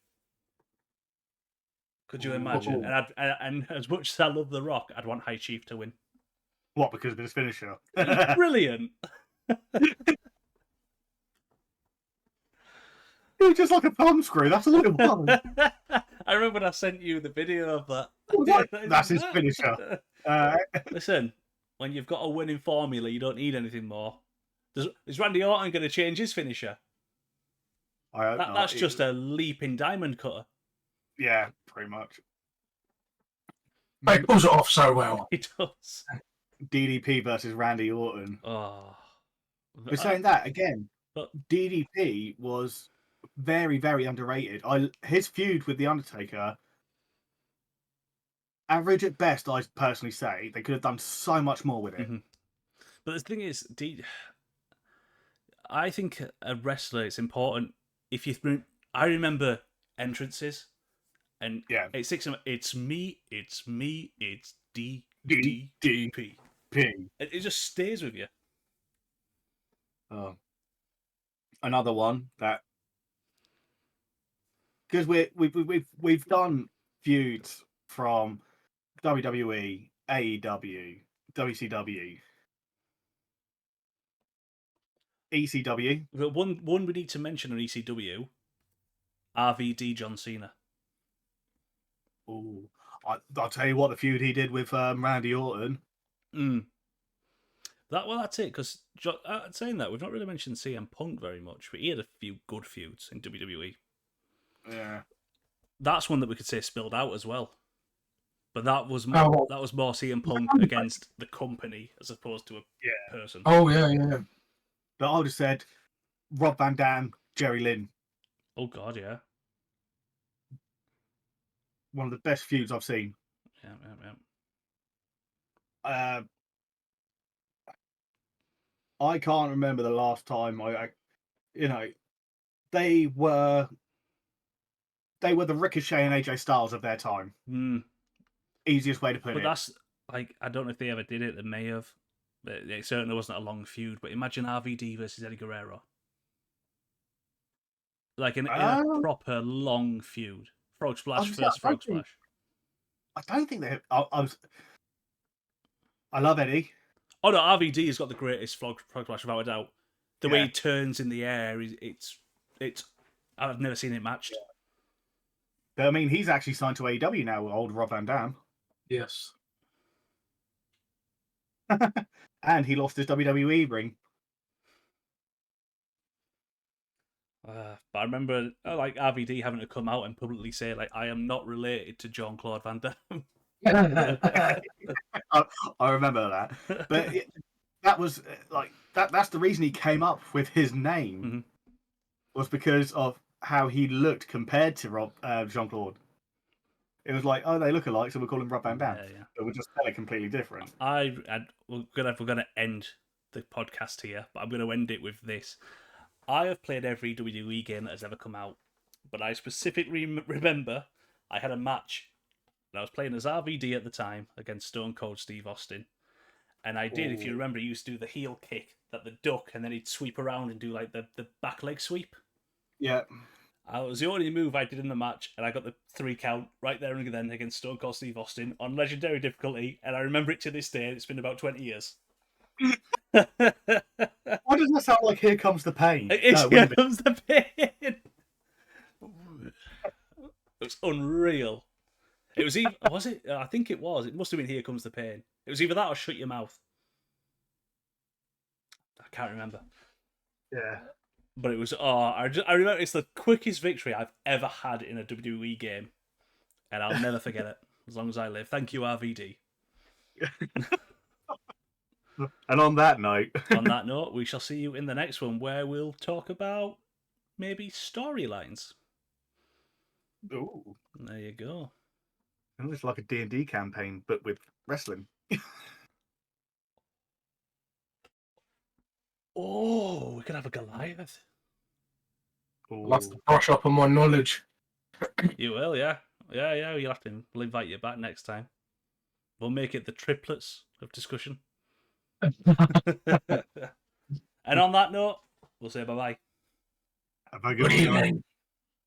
Could you imagine? And as much as I love The Rock, I'd want High Chief to win.
What, because of his finisher?
Brilliant.
It was just like a thumb screw. That's all it was.
I remember when I sent you the video of that.
That's his finisher.
Listen, when you've got a winning formula, you don't need anything more. Is Randy Orton going to change his finisher? That's just a leaping diamond cutter.
Yeah, pretty much.
But he pulls it off so well.
He does.
DDP versus Randy Orton.
Oh.
We're saying that again. But DDP was very, very underrated. His feud with The Undertaker, average at best, I personally say. They could have done so much more with it.
Mm-hmm. But the thing is, I think a wrestler, it's important. I remember entrances, and
yeah,
it's me, it's DDP. It just stays with you.
Another one that because we've done feuds from WWE, AEW, WCW, ECW.
The one we need to mention on ECW, RVD John Cena.
Ooh, I'll tell you what, the feud he did with Randy Orton.
That's it. Because saying that, we've not really mentioned CM Punk very much, but he had a few good feuds in WWE.
Yeah,
That's one that we could say spilled out as well. But that was
Oh,
more CM Punk against the company as opposed to a person.
oh yeah.
but I would have said Rob Van Dam, Jerry Lynn.
Oh God, yeah.
One of the best feuds I've seen.
Yeah.
I can't remember the last time they were the Ricochet and AJ Styles of their time. Easiest way to put it.
But that's like, I don't know if they ever did it. They may have. It certainly wasn't a long feud. But imagine RVD versus Eddie Guerrero, like in a proper long feud. Frog Splash versus Frog Splash.
I don't think they. I love Eddie.
Oh no, RVD has got the greatest frog splash without a doubt. The way he turns in the air, it's. I've never seen it matched.
Yeah. But I mean, he's actually signed to AEW now, old Rob Van Dam.
Yes.
And he lost his WWE ring.
But I remember like RVD having to come out and publicly say, like, I am not related to Jean-Claude Van Damme.
I remember that. But that was like that's the reason he came up with his name, was because of how he looked compared to Jean-Claude. It was like, oh, they look alike, so we'll call him Rob Van Dam.
Yeah.
But we'll just spell it completely different.
We're gonna end the podcast here, but I'm gonna end it with this. I have played every WWE game that has ever come out, but I specifically remember I had a match, and I was playing as RVD at the time against Stone Cold Steve Austin, and I did, if you remember, he used to do the heel kick, that the duck, and then he'd sweep around and do like the back leg sweep.
Yeah.
It was the only move I did in the match, and I got the 3 count right there and then against Stone Cold Steve Austin on legendary difficulty, and I remember it to this day. It's been about 20 years.
Why does that sound like Here Comes the Pain?
Here Comes the Pain. It was unreal. It was either, was it? I think it was. It must have been Here Comes the Pain. It was either that or Shut Your Mouth. I can't remember.
Yeah.
But it was, I remember it's the quickest victory I've ever had in a WWE game. And I'll never forget it, as long as I live. Thank you, RVD.
And on that note,
we shall see you in the next one, where we'll talk about maybe storylines.
Ooh.
There you go.
It's like a D&D campaign, but with wrestling.
Oh, we could have a Goliath.
I'll have to brush up on my knowledge.
You will, yeah. Yeah, you'll have to. We'll invite you back next time. We'll make it the triplets of discussion. And on that note, we'll say bye-bye.
Have a good evening.